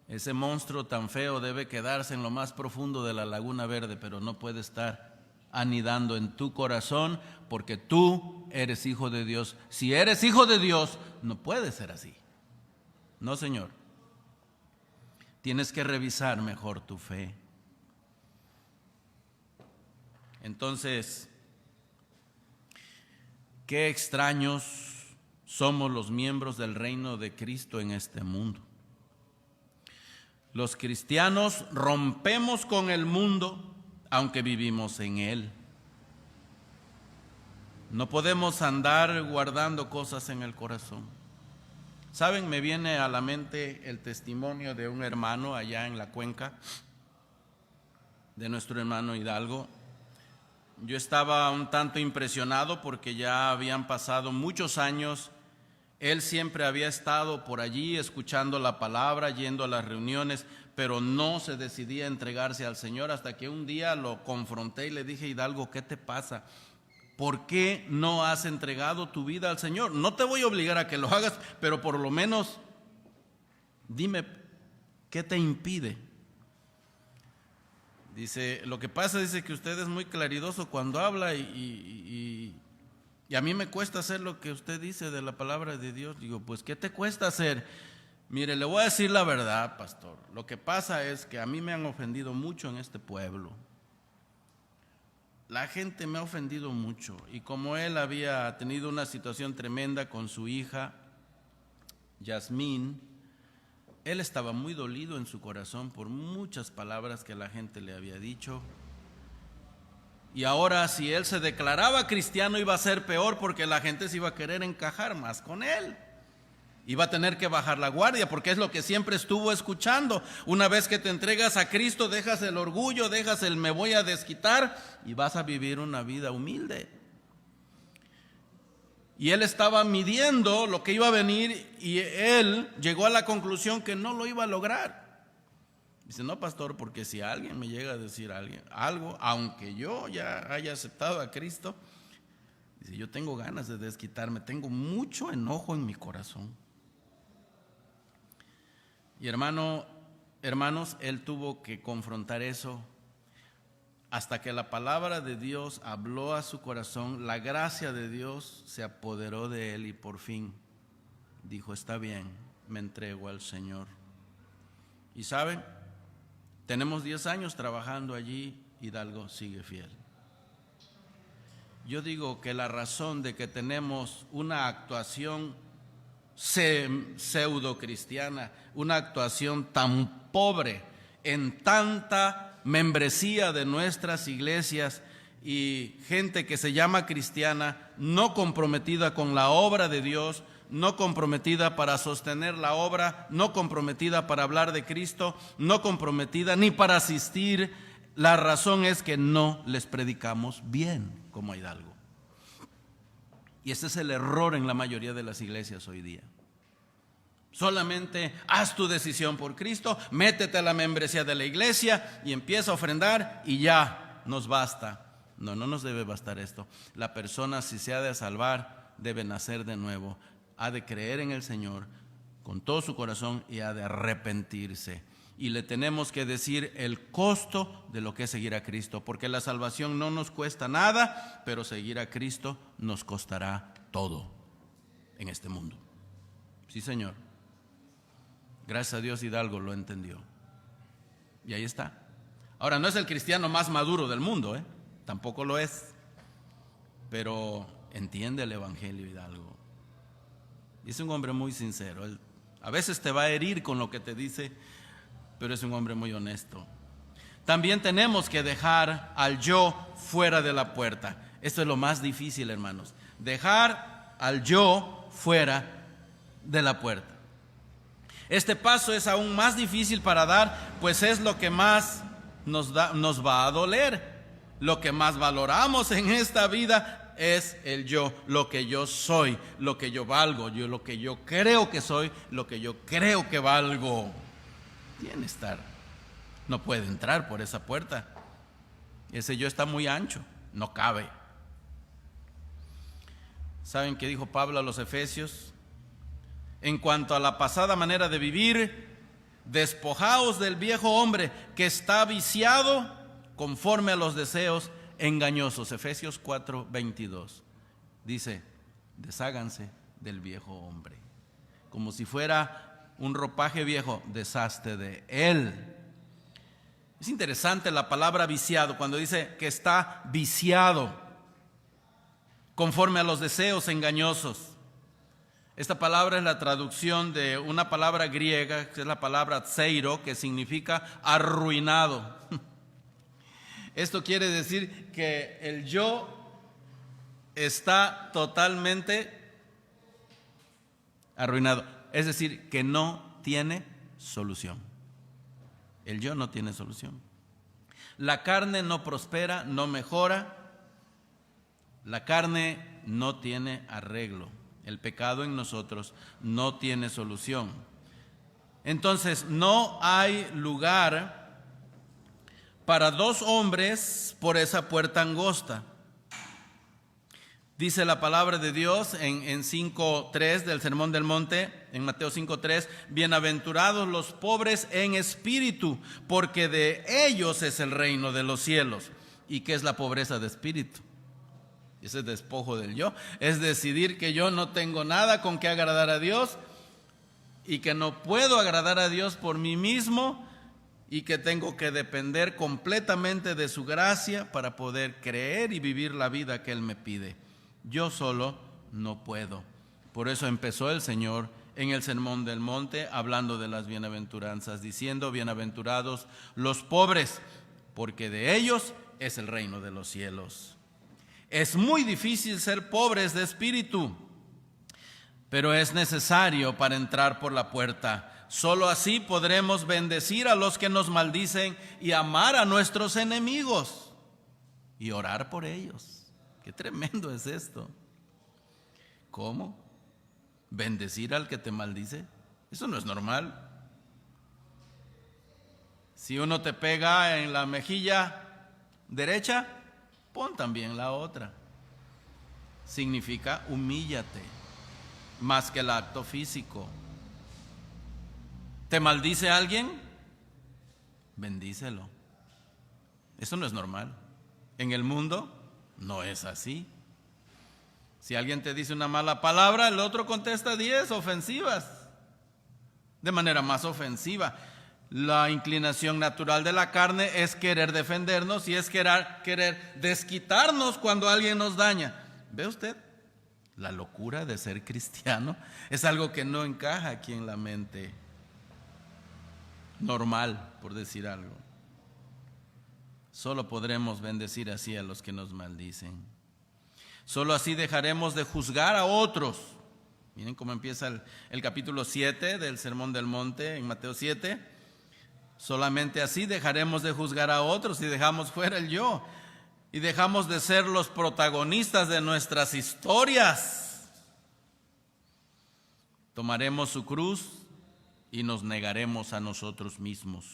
Ese monstruo tan feo debe quedarse en lo más profundo de la laguna verde, pero no puede estar anidando en tu corazón porque tú eres hijo de Dios. Si eres hijo de Dios, no puede ser así. No, Señor. Tienes que revisar mejor tu fe. Entonces, qué extraños somos los miembros del reino de Cristo en este mundo. Los cristianos rompemos con el mundo, aunque vivimos en él. No podemos andar guardando cosas en el corazón. ¿Saben? Me viene a la mente el testimonio de un hermano allá en la cuenca, de nuestro hermano Hidalgo. Yo estaba un tanto impresionado porque ya habían pasado muchos años. Él siempre había estado por allí escuchando la palabra, yendo a las reuniones, pero no se decidía a entregarse al Señor hasta que un día lo confronté y le dije, Hidalgo, ¿qué te pasa? ¿Por qué no has entregado tu vida al Señor? No te voy a obligar a que lo hagas, pero por lo menos dime, ¿qué te impide? Dice, lo que pasa, dice que usted es muy claridoso cuando habla y a mí me cuesta hacer lo que usted dice de la palabra de Dios. Digo, pues, ¿qué te cuesta hacer? Mire, le voy a decir la verdad, pastor. Lo que pasa es que a mí me han ofendido mucho en este pueblo. La gente me ha ofendido mucho. Y como él había tenido una situación tremenda con su hija, Yasmín, él estaba muy dolido en su corazón por muchas palabras que la gente le había dicho. Y ahora, si él se declaraba cristiano, iba a ser peor porque la gente se iba a querer encajar más con él. va a tener que bajar la guardia, porque es lo que siempre estuvo escuchando. Una vez que te entregas a Cristo, dejas el orgullo, dejas el me voy a desquitar y vas a vivir una vida humilde. Y él estaba midiendo lo que iba a venir y él llegó a la conclusión que no lo iba a lograr. Dice, no, pastor, porque si alguien me llega a decir algo, aunque yo ya haya aceptado a Cristo, dice, yo tengo ganas de desquitarme, tengo mucho enojo en mi corazón. Y hermanos, él tuvo que confrontar eso hasta que la palabra de Dios habló a su corazón, la gracia de Dios se apoderó de él y por fin dijo, está bien, me entrego al Señor. Y saben, tenemos 10 años trabajando allí, Hidalgo sigue fiel. Yo digo que la razón de que tenemos una actuación pseudo cristiana, una actuación tan pobre en tanta membresía de nuestras iglesias y gente que se llama cristiana, no comprometida con la obra de Dios, no comprometida para sostener la obra, no comprometida para hablar de Cristo, no comprometida ni para asistir. La razón es que no les predicamos bien como a Hidalgo. Y ese es el error en la mayoría de las iglesias hoy día. Solamente haz tu decisión por Cristo, métete a la membresía de la iglesia y empieza a ofrendar y ya nos basta. No nos debe bastar esto. La persona, si se ha de salvar, debe nacer de nuevo, ha de creer en el Señor con todo su corazón y ha de arrepentirse. Y le tenemos que decir el costo de lo que es seguir a Cristo, porque la salvación no nos cuesta nada, pero seguir a Cristo nos costará todo en este mundo. Sí, Señor. Gracias a Dios Hidalgo lo entendió. Y ahí está. Ahora, no es el cristiano más maduro del mundo, tampoco lo es. Pero entiende el evangelio Hidalgo. Y es un hombre muy sincero. Él a veces te va a herir con lo que te dice, pero es un hombre muy honesto. También tenemos que dejar al yo fuera de la puerta. Esto es lo más difícil, hermanos. Dejar al yo fuera de la puerta. Este paso es aún más difícil para dar, pues es lo que más nos va a doler. Lo que más valoramos en esta vida es el yo, lo que yo soy, lo que yo valgo, lo que yo creo que soy, lo que yo creo que valgo. Tiene que estar, no puede entrar por esa puerta. Ese yo está muy ancho, no cabe. ¿Saben qué dijo Pablo a los Efesios? En cuanto a la pasada manera de vivir, despojaos del viejo hombre que está viciado conforme a los deseos engañosos. Efesios 4:22 dice, desháganse del viejo hombre. Como si fuera un ropaje viejo, deshazte de él. Es interesante la palabra viciado, cuando dice que está viciado conforme a los deseos engañosos. Esta palabra es la traducción de una palabra griega, que es la palabra tseiro, que significa arruinado. Esto quiere decir que el yo está totalmente arruinado, es decir, que no tiene solución. El yo no tiene solución. La carne no prospera, no mejora. La carne no tiene arreglo. El pecado en nosotros no tiene solución. Entonces, no hay lugar para dos hombres por esa puerta angosta. Dice la palabra de Dios en 5:3 del Sermón del Monte, en Mateo 5:3, bienaventurados los pobres en espíritu, porque de ellos es el reino de los cielos. ¿Y qué es la pobreza de espíritu? Ese despojo del yo, es decidir que yo no tengo nada con que agradar a Dios y que no puedo agradar a Dios por mí mismo y que tengo que depender completamente de su gracia para poder creer y vivir la vida que Él me pide. Yo solo no puedo. Por eso empezó el Señor en el Sermón del Monte hablando de las bienaventuranzas, diciendo, bienaventurados los pobres, porque de ellos es el reino de los cielos. Es muy difícil ser pobres de espíritu. pero es necesario para entrar por la puerta. Solo así podremos bendecir a los que nos maldicen y amar a nuestros enemigos y orar por ellos. Qué tremendo es esto. ¿Cómo? ¿Bendecir al que te maldice? Eso no es normal. Si uno te pega en la mejilla derecha, pon también la otra. Significa humíllate, más que el acto físico. ¿Te maldice alguien? Bendícelo. Eso no es normal. En el mundo no es así. Si alguien te dice una mala palabra, el otro contesta 10 ofensivas, de manera más ofensiva. La inclinación natural de la carne es querer defendernos y es querer desquitarnos cuando alguien nos daña. ¿Ve usted? La locura de ser cristiano es algo que no encaja aquí en la mente normal, por decir algo. Solo podremos bendecir así a los que nos maldicen. Solo así dejaremos de juzgar a otros. Miren cómo empieza el capítulo 7 del Sermón del Monte en Mateo 7. Solamente así dejaremos de juzgar a otros y dejamos fuera el yo. Y dejamos de ser los protagonistas de nuestras historias. Tomaremos su cruz y nos negaremos a nosotros mismos.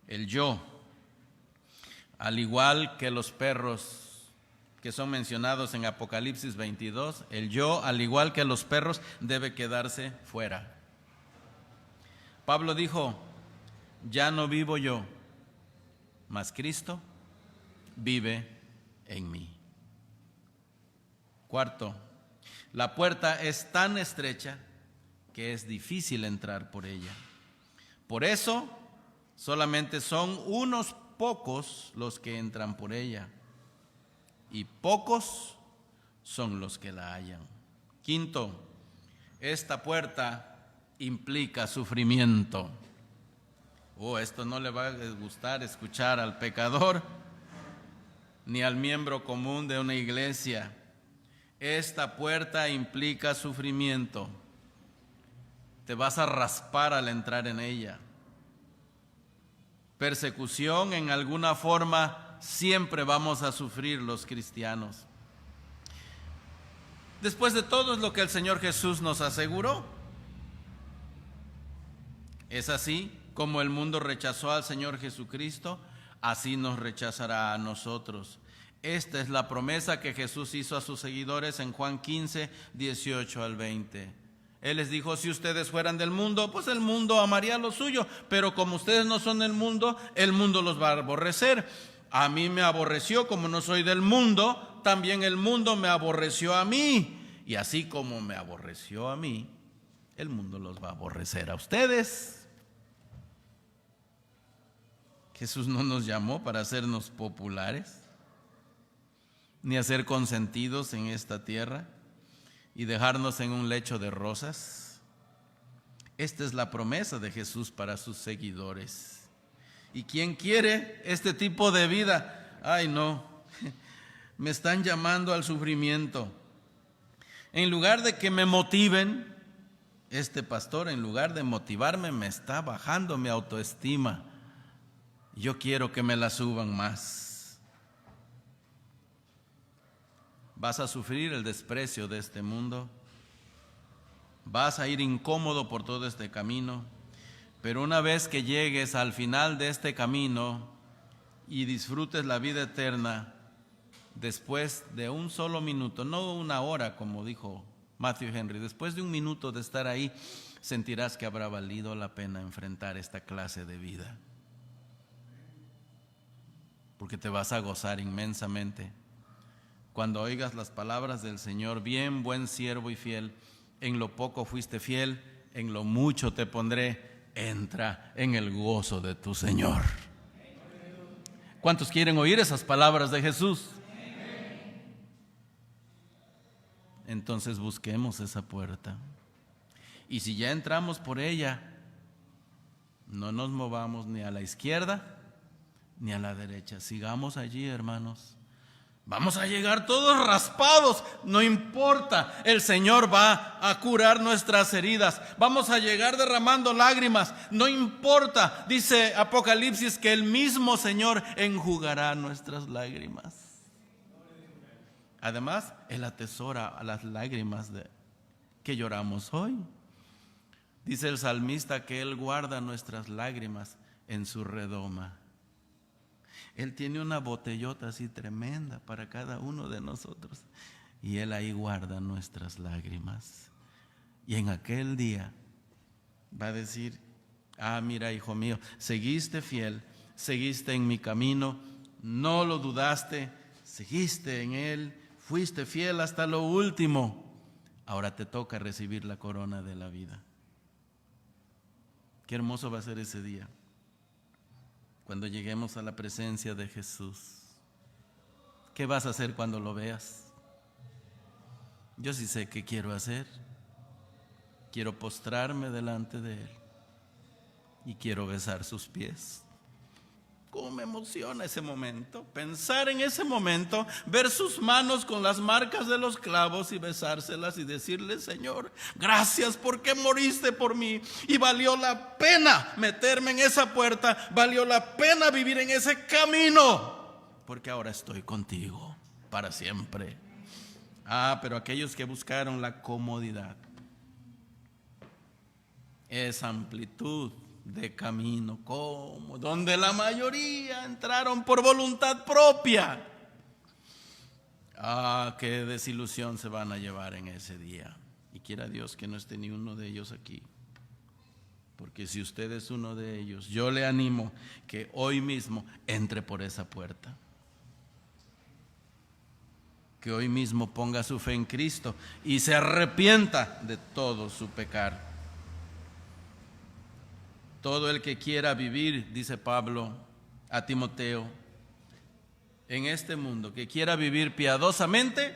El yo, al igual que los perros que son mencionados en Apocalipsis 22, el yo, al igual que los perros, debe quedarse fuera. Pablo dijo: ya no vivo yo, mas Cristo vive en mí. Cuarto, la puerta es tan estrecha que es difícil entrar por ella. Por eso, solamente son unos pocos los que entran por ella, y pocos son los que la hallan. Quinto, esta puerta implica sufrimiento. Esto no le va a gustar escuchar al pecador ni al miembro común de una iglesia. Esta puerta implica sufrimiento. Te vas a raspar al entrar en ella. Persecución en alguna forma siempre vamos a sufrir los cristianos. Después de todo es lo que el Señor Jesús nos aseguró. Es así como el mundo rechazó al Señor Jesucristo, así nos rechazará a nosotros. Esta es la promesa que Jesús hizo a sus seguidores en Juan 15, 18 al 20. Él les dijo: si ustedes fueran del mundo, pues el mundo amaría lo suyo, pero como ustedes no son del mundo, el mundo los va a aborrecer. A mí me aborreció, como no soy del mundo, también el mundo me aborreció a mí. Y así como me aborreció a mí, el mundo los va a aborrecer a ustedes. Jesús no nos llamó para hacernos populares, ni a ser consentidos en esta tierra y dejarnos en un lecho de rosas. Esta es la promesa de Jesús para sus seguidores. ¿Y quién quiere este tipo de vida? Ay, no, me están llamando al sufrimiento. En lugar de que me motiven, este pastor, en lugar de motivarme, me está bajando mi autoestima. Yo quiero que me la suban más. Vas a sufrir el desprecio de este mundo. Vas a ir incómodo por todo este camino. Pero una vez que llegues al final de este camino y disfrutes la vida eterna, después de un solo minuto, no una hora como dijo Matthew Henry, después de un minuto de estar ahí, sentirás que habrá valido la pena enfrentar esta clase de vida. Porque te vas a gozar inmensamente cuando oigas las palabras del Señor: bien, buen siervo y fiel, en lo poco fuiste fiel, en lo mucho te pondré. Entra en el gozo de tu Señor. ¿Cuántos quieren oír esas palabras de Jesús? Entonces busquemos esa puerta. Y si ya entramos por ella, no nos movamos ni a la izquierda ni a la derecha. Sigamos allí, hermanos, Vamos a llegar todos raspados, no importa, el Señor va a curar nuestras heridas. Vamos a llegar derramando lágrimas, no importa. Dice Apocalipsis que el mismo Señor enjugará nuestras lágrimas. Además, Él atesora las lágrimas que lloramos hoy. Dice el salmista que Él guarda nuestras lágrimas en su redoma. Él tiene una botellota así tremenda para cada uno de nosotros. Y Él ahí guarda nuestras lágrimas. Y en aquel día va a decir: mira, hijo mío, seguiste fiel, seguiste en mi camino, no lo dudaste, seguiste en Él, fuiste fiel hasta lo último. Ahora te toca recibir la corona de la vida. Qué hermoso va a ser ese día, cuando lleguemos a la presencia de Jesús. ¿Qué vas a hacer cuando lo veas? Yo sí sé qué quiero hacer. Quiero postrarme delante de Él y quiero besar sus pies. ¿Cómo me emociona ese momento? Pensar en ese momento, ver sus manos con las marcas de los clavos y besárselas y decirle: Señor, gracias porque moriste por mí y valió la pena meterme en esa puerta, valió la pena vivir en ese camino, porque ahora estoy contigo para siempre. Pero aquellos que buscaron la comodidad, esa amplitud de camino como donde la mayoría entraron por voluntad propia, qué desilusión se van a llevar en ese día. Y quiera Dios que no esté ni uno de ellos aquí, porque si usted es uno de ellos, yo le animo que hoy mismo entre por esa puerta, que hoy mismo ponga su fe en Cristo y se arrepienta de todo su pecar. Todo el que quiera vivir, dice Pablo a Timoteo, en este mundo, que quiera vivir piadosamente,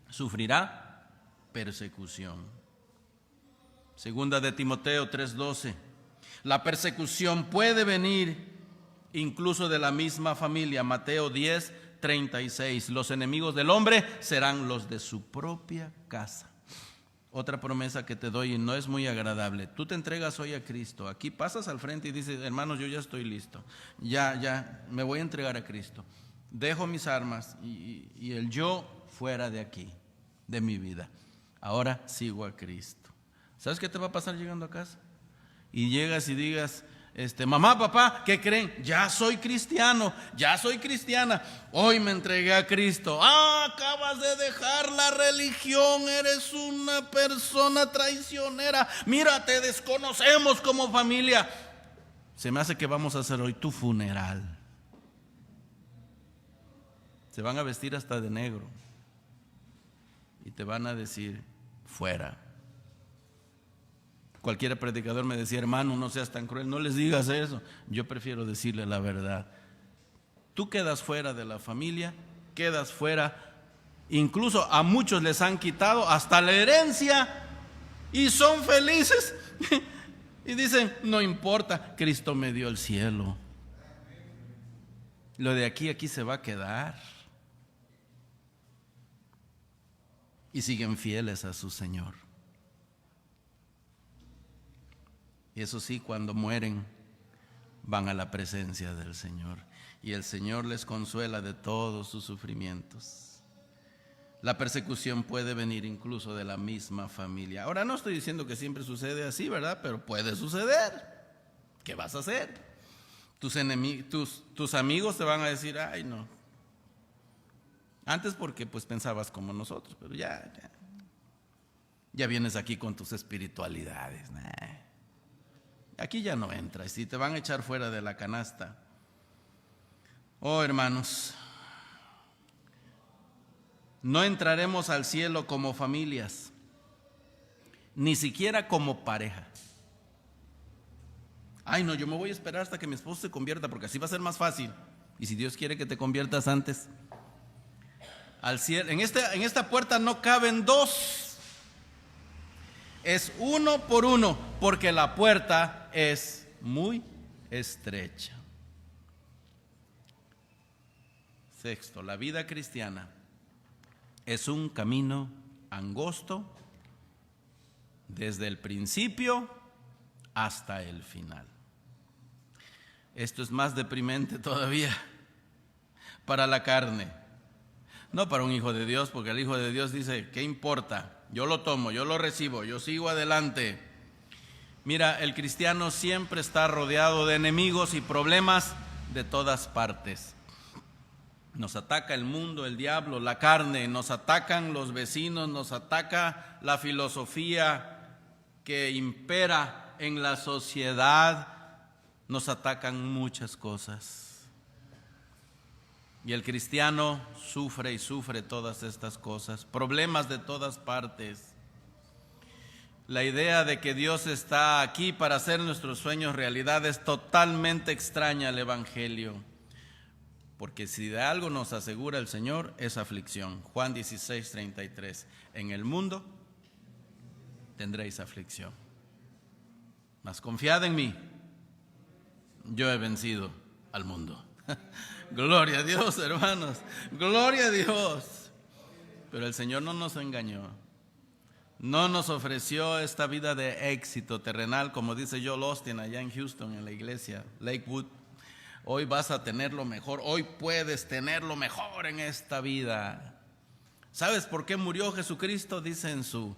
sufrirá persecución. Segunda de Timoteo 3:12. La persecución puede venir incluso de la misma familia. Mateo 10:36. Los enemigos del hombre serán los de su propia casa. Otra promesa que te doy y no es muy agradable: tú te entregas hoy a Cristo, aquí pasas al frente y dices: hermanos, yo ya estoy listo, ya me voy a entregar a Cristo, dejo mis armas y el yo fuera de aquí, de mi vida, ahora sigo a Cristo. ¿Sabes qué te va a pasar llegando a casa? Y llegas y digas: mamá, papá, ¿qué creen? Ya soy cristiano, ya soy cristiana, hoy me entregué a Cristo. Acabas de dejar la religión, eres una persona traicionera, mira, te desconocemos como familia. Se me hace que vamos a hacer hoy tu funeral. Se van a vestir hasta de negro y te van a decir: fuera. Cualquier predicador me decía: hermano, no seas tan cruel, no les digas eso. Yo prefiero decirle la verdad. Tú quedas fuera de la familia, quedas fuera, incluso a muchos les han quitado hasta la herencia y son felices y dicen: no importa, Cristo me dio el cielo. Lo de aquí se va a quedar. Y siguen fieles a su Señor. Y eso sí, cuando mueren, van a la presencia del Señor. Y el Señor les consuela de todos sus sufrimientos. La persecución puede venir incluso de la misma familia. Ahora, no estoy diciendo que siempre sucede así, ¿verdad? Pero puede suceder. ¿Qué vas a hacer? Tus amigos te van a decir: ay, no. Antes porque pues pensabas como nosotros, pero ya vienes aquí con tus espiritualidades. Aquí ya no entras y te van a echar fuera de la canasta. Oh, hermanos, no entraremos al cielo como familias, ni siquiera como pareja. Ay, no, yo me voy a esperar hasta que mi esposo se convierta, porque así va a ser más fácil. Y si Dios quiere que te conviertas antes, al cielo, en esta puerta no caben dos. Es uno por uno, porque la puerta es muy estrecha. Sexto, la vida cristiana es un camino angosto desde el principio hasta el final. Esto es más deprimente todavía para la carne, no para un hijo de Dios, porque el hijo de Dios dice, ¿qué importa? Yo lo tomo, yo lo recibo, yo sigo adelante. Mira, el cristiano siempre está rodeado de enemigos y problemas de todas partes. Nos ataca el mundo, el diablo, la carne, nos atacan los vecinos, nos ataca la filosofía que impera en la sociedad, nos atacan muchas cosas. Y el cristiano sufre y sufre todas estas cosas, problemas de todas partes. La idea de que Dios está aquí para hacer nuestros sueños realidad es totalmente extraña al Evangelio. Porque si de algo nos asegura el Señor es aflicción. Juan 16:33. En el mundo tendréis aflicción. Mas confiad en mí, yo he vencido al mundo. Gloria a Dios, hermanos, gloria a Dios. Pero el Señor no nos engañó. No nos ofreció esta vida de éxito terrenal, como dice Joel Osteen allá en Houston, en la iglesia Lakewood. Hoy vas a tener lo mejor, hoy puedes tener lo mejor en esta vida. ¿Sabes por qué murió Jesucristo? Dice en su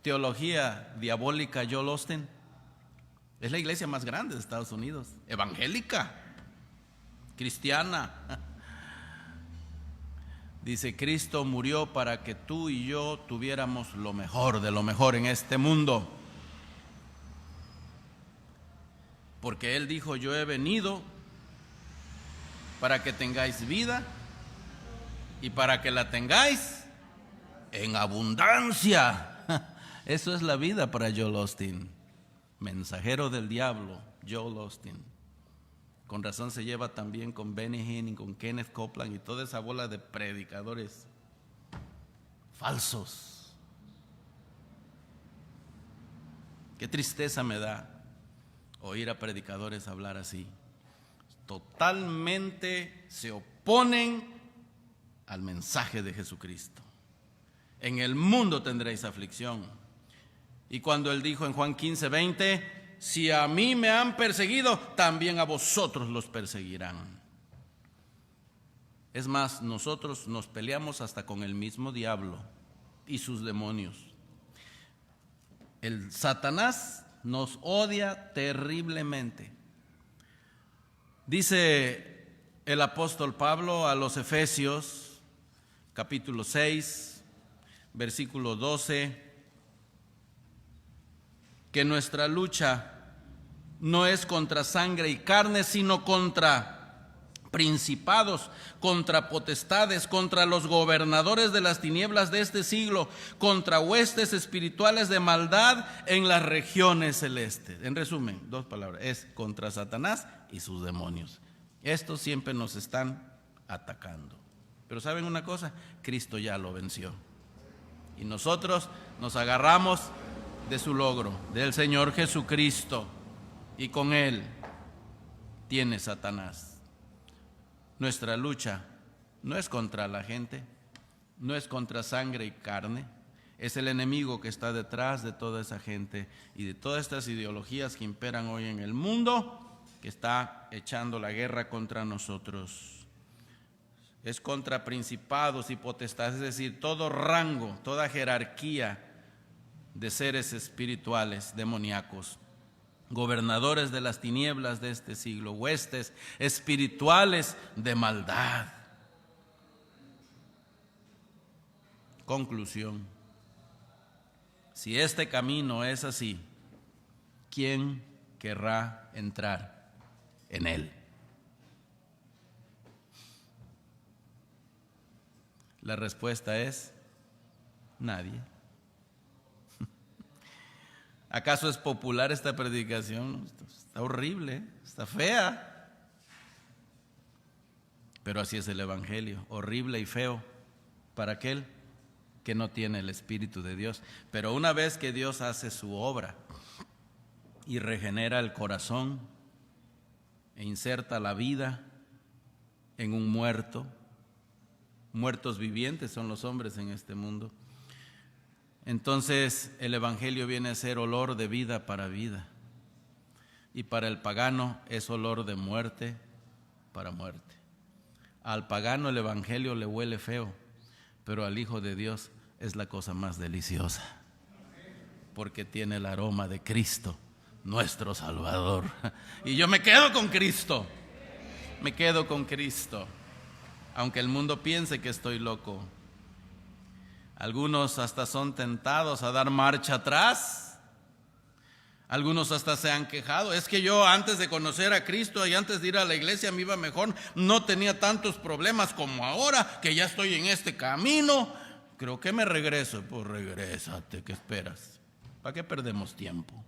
teología diabólica Joel Osteen. Es la iglesia más grande de Estados Unidos, evangélica, cristiana. Dice, Cristo murió para que tú y yo tuviéramos lo mejor de lo mejor en este mundo. Porque Él dijo, yo he venido para que tengáis vida y para que la tengáis en abundancia. Eso es la vida para Joel Osteen, mensajero del diablo, Joel Osteen. Con razón se lleva también con Benny Hinn y con Kenneth Copeland y toda esa bola de predicadores falsos. Qué tristeza me da oír a predicadores hablar así. Totalmente se oponen al mensaje de Jesucristo. En el mundo tendréis aflicción. Y cuando Él dijo en Juan 15:20, si a mí me han perseguido, también a vosotros los perseguirán. Es más, nosotros nos peleamos hasta con el mismo diablo y sus demonios. El Satanás nos odia terriblemente. Dice el apóstol Pablo a los Efesios, capítulo 6, versículo 12, que nuestra lucha no es contra sangre y carne, sino contra principados, contra potestades, contra los gobernadores de las tinieblas de este siglo, contra huestes espirituales de maldad en las regiones celestes. En resumen, dos palabras, es contra Satanás y sus demonios. Estos siempre nos están atacando. Pero ¿saben una cosa? Cristo ya lo venció. Y nosotros nos agarramos de su logro, del Señor Jesucristo, y con Él tiene Satanás. Nuestra lucha no es contra la gente, no es contra sangre y carne, es el enemigo que está detrás de toda esa gente y de todas estas ideologías que imperan hoy en el mundo, que está echando la guerra contra nosotros. Es contra principados y potestades, es decir, todo rango, toda jerarquía de seres espirituales demoníacos, gobernadores de las tinieblas de este siglo, huestes espirituales de maldad. Conclusión: si este camino es así, ¿quién querrá entrar en él? La respuesta es nadie. ¿Acaso es popular esta predicación? Está horrible, está fea. Pero así es el Evangelio, horrible y feo para aquel que no tiene el Espíritu de Dios. Pero una vez que Dios hace su obra y regenera el corazón e inserta la vida en un muerto, muertos vivientes son los hombres en este mundo. Entonces el evangelio viene a ser olor de vida para vida, y para el pagano es olor de muerte para muerte. Al pagano el evangelio le huele feo, pero al Hijo de Dios es la cosa más deliciosa, porque tiene el aroma de Cristo, nuestro Salvador. Y yo me quedo con Cristo, me quedo con Cristo, aunque el mundo piense que estoy loco. Algunos hasta son tentados a dar marcha atrás. Algunos hasta se han quejado. Es que yo antes de conocer a Cristo y antes de ir a la iglesia me iba mejor. No tenía tantos problemas como ahora que ya estoy en este camino. Creo que me regreso. Pues regrésate, ¿qué esperas? ¿Para qué perdemos tiempo?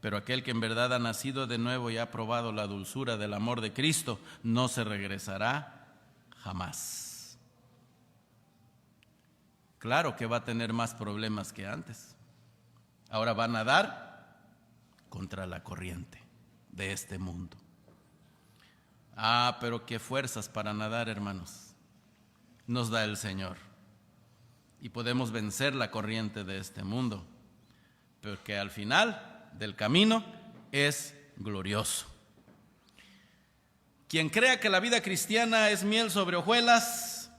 Pero aquel que en verdad ha nacido de nuevo y ha probado la dulzura del amor de Cristo, no se regresará jamás. Claro que va a tener más problemas que antes. Ahora va a nadar contra la corriente de este mundo. Pero qué fuerzas para nadar, hermanos, nos da el Señor. Y podemos vencer la corriente de este mundo, porque al final del camino es glorioso. Quien crea que la vida cristiana es miel sobre hojuelas,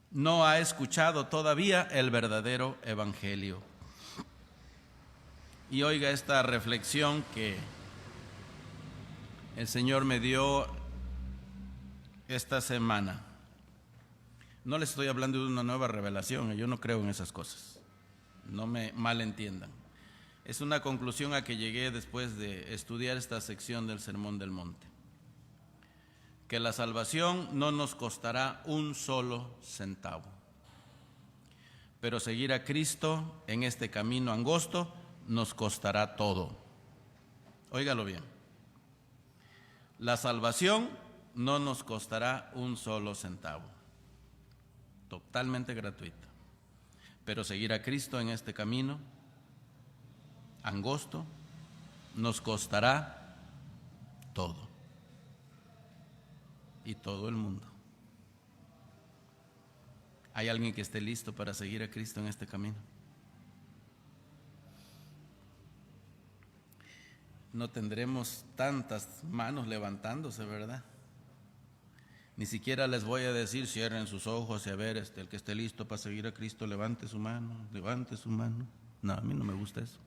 no ha escuchado todavía el verdadero evangelio. Y oiga esta reflexión que el Señor me dio esta semana. No les estoy hablando de una nueva revelación, yo no creo en esas cosas, no me malentiendan. Es una conclusión a que llegué después de estudiar esta sección del Sermón del Monte. Que la salvación no nos costará un solo centavo. Pero seguir a Cristo en este camino angosto nos costará todo. Óigalo bien. La salvación no nos costará un solo centavo. Totalmente gratuita. Pero seguir a Cristo en este camino angosto nos costará todo, y todo el mundo. ¿Hay alguien que esté listo para seguir a Cristo en este camino? No tendremos tantas manos levantándose, ¿verdad? Ni siquiera les voy a decir cierren sus ojos y a ver, el que esté listo para seguir a Cristo levante su mano, levante su mano. No, a mí no me gusta eso.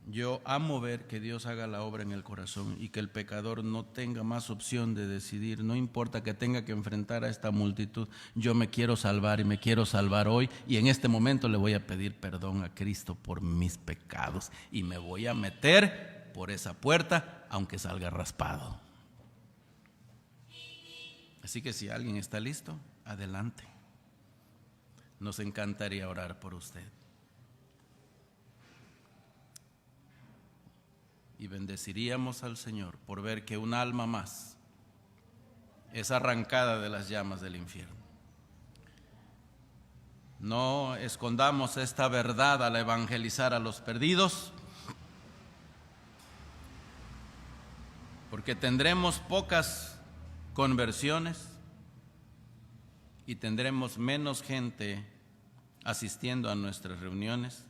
Yo amo ver que Dios haga la obra en el corazón y que el pecador no tenga más opción de decidir. No importa que tenga que enfrentar a esta multitud, yo me quiero salvar y me quiero salvar hoy, y en este momento le voy a pedir perdón a Cristo por mis pecados y me voy a meter por esa puerta aunque salga raspado. Así que si alguien está listo, adelante. Nos encantaría orar por usted. Y bendeciríamos al Señor por ver que un alma más es arrancada de las llamas del infierno. No escondamos esta verdad al evangelizar a los perdidos, porque tendremos pocas conversiones y tendremos menos gente asistiendo a nuestras reuniones,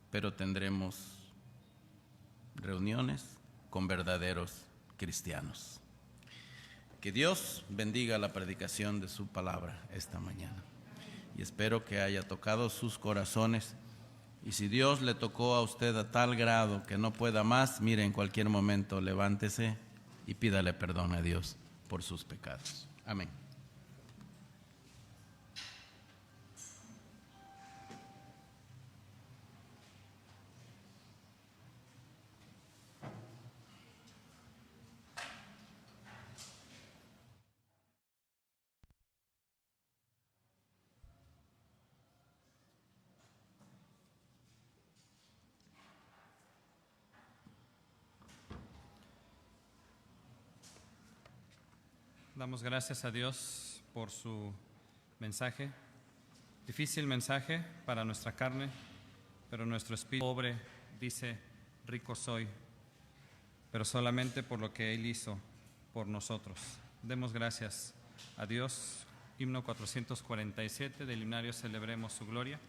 pero tendremos reuniones con verdaderos cristianos. Que Dios bendiga la predicación de su palabra esta mañana, y espero que haya tocado sus corazones. Y si Dios le tocó a usted a tal grado que no pueda más, mire, en cualquier momento levántese y pídale perdón a Dios por sus pecados. Amén. Damos gracias a Dios por su mensaje, difícil mensaje para nuestra carne, pero nuestro espíritu pobre dice, rico soy pero solamente por lo que Él hizo por nosotros. Demos gracias a Dios. Himno 447 del himnario Celebremos su Gloria.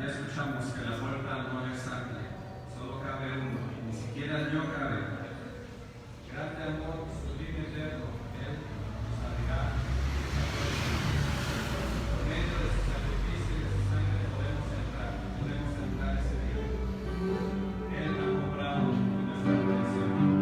ya escuchamos que la puerta no es amplia, solo cabe uno, ni siquiera yo cabe. Grande amor, sublime eterno, Él nos abrirá esa puerta. Por medio de su sacrificio y de su sangre podemos entrar ese día. Él ha comprado nuestra redención.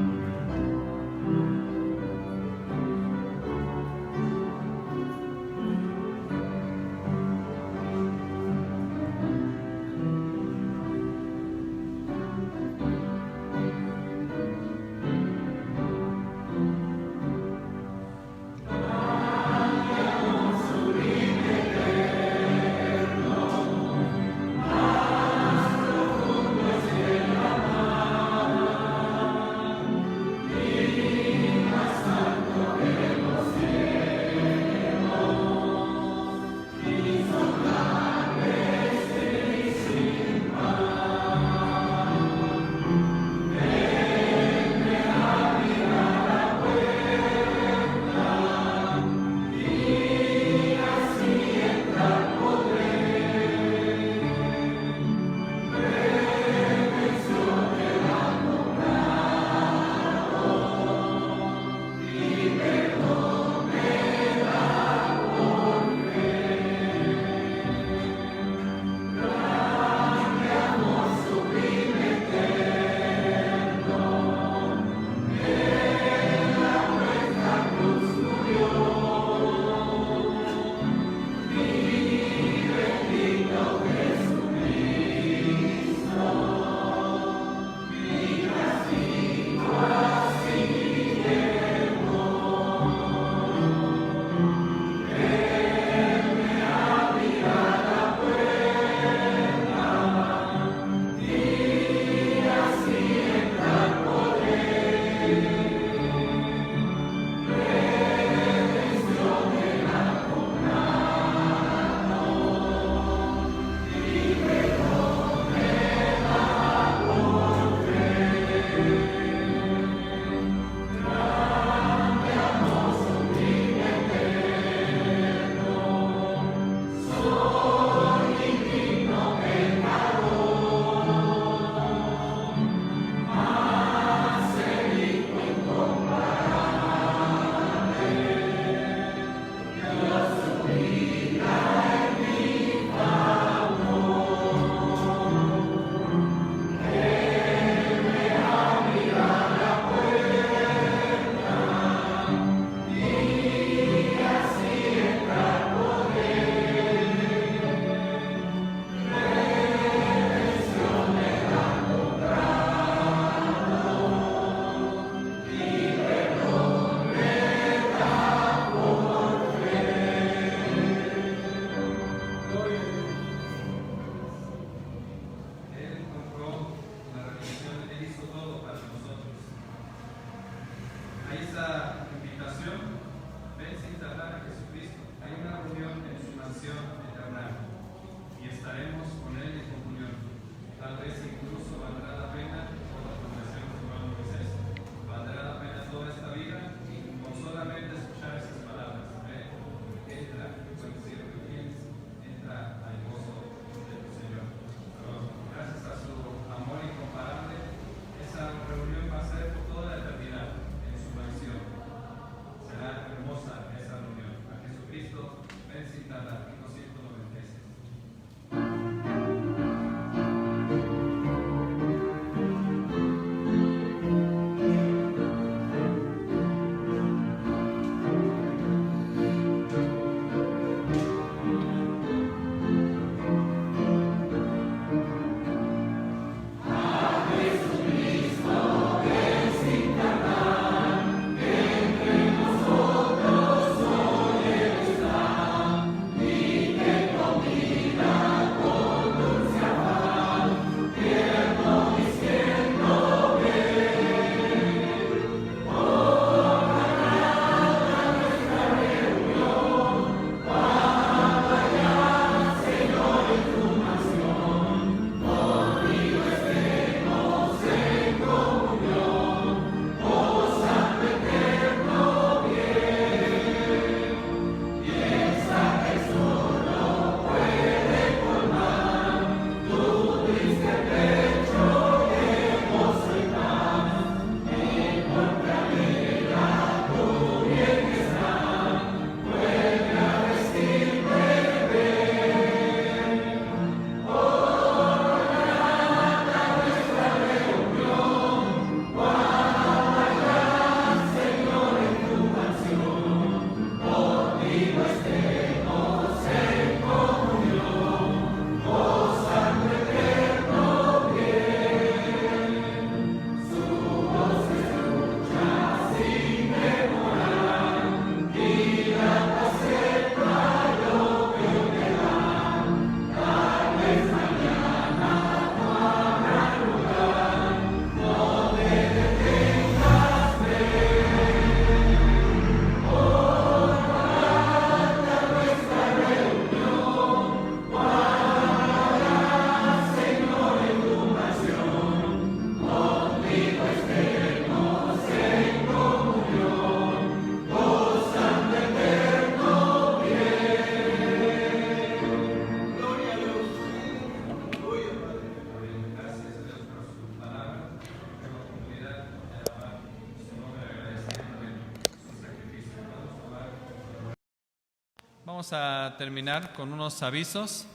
vamos a terminar con unos avisos.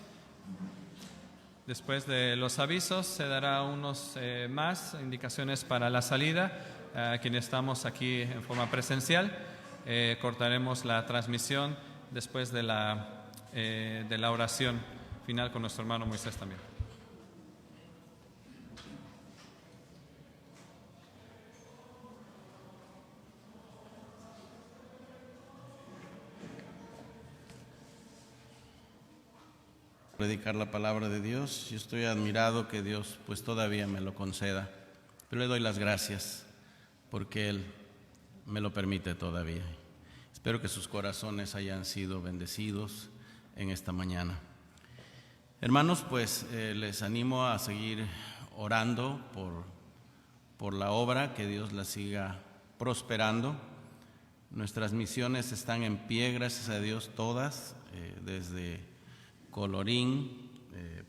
Después de los avisos se dará unos más indicaciones para la salida. Quienes estamos aquí en forma presencial, cortaremos la transmisión después de la oración final con nuestro hermano Moisés también. Predicar la palabra de Dios. Yo estoy admirado que Dios pues todavía me lo conceda, pero le doy las gracias porque Él me lo permite todavía. Espero que sus corazones hayan sido bendecidos en esta mañana. Hermanos, pues les animo a seguir orando por la obra, que Dios la siga prosperando. Nuestras misiones están en pie, gracias a Dios, todas, desde Colorín,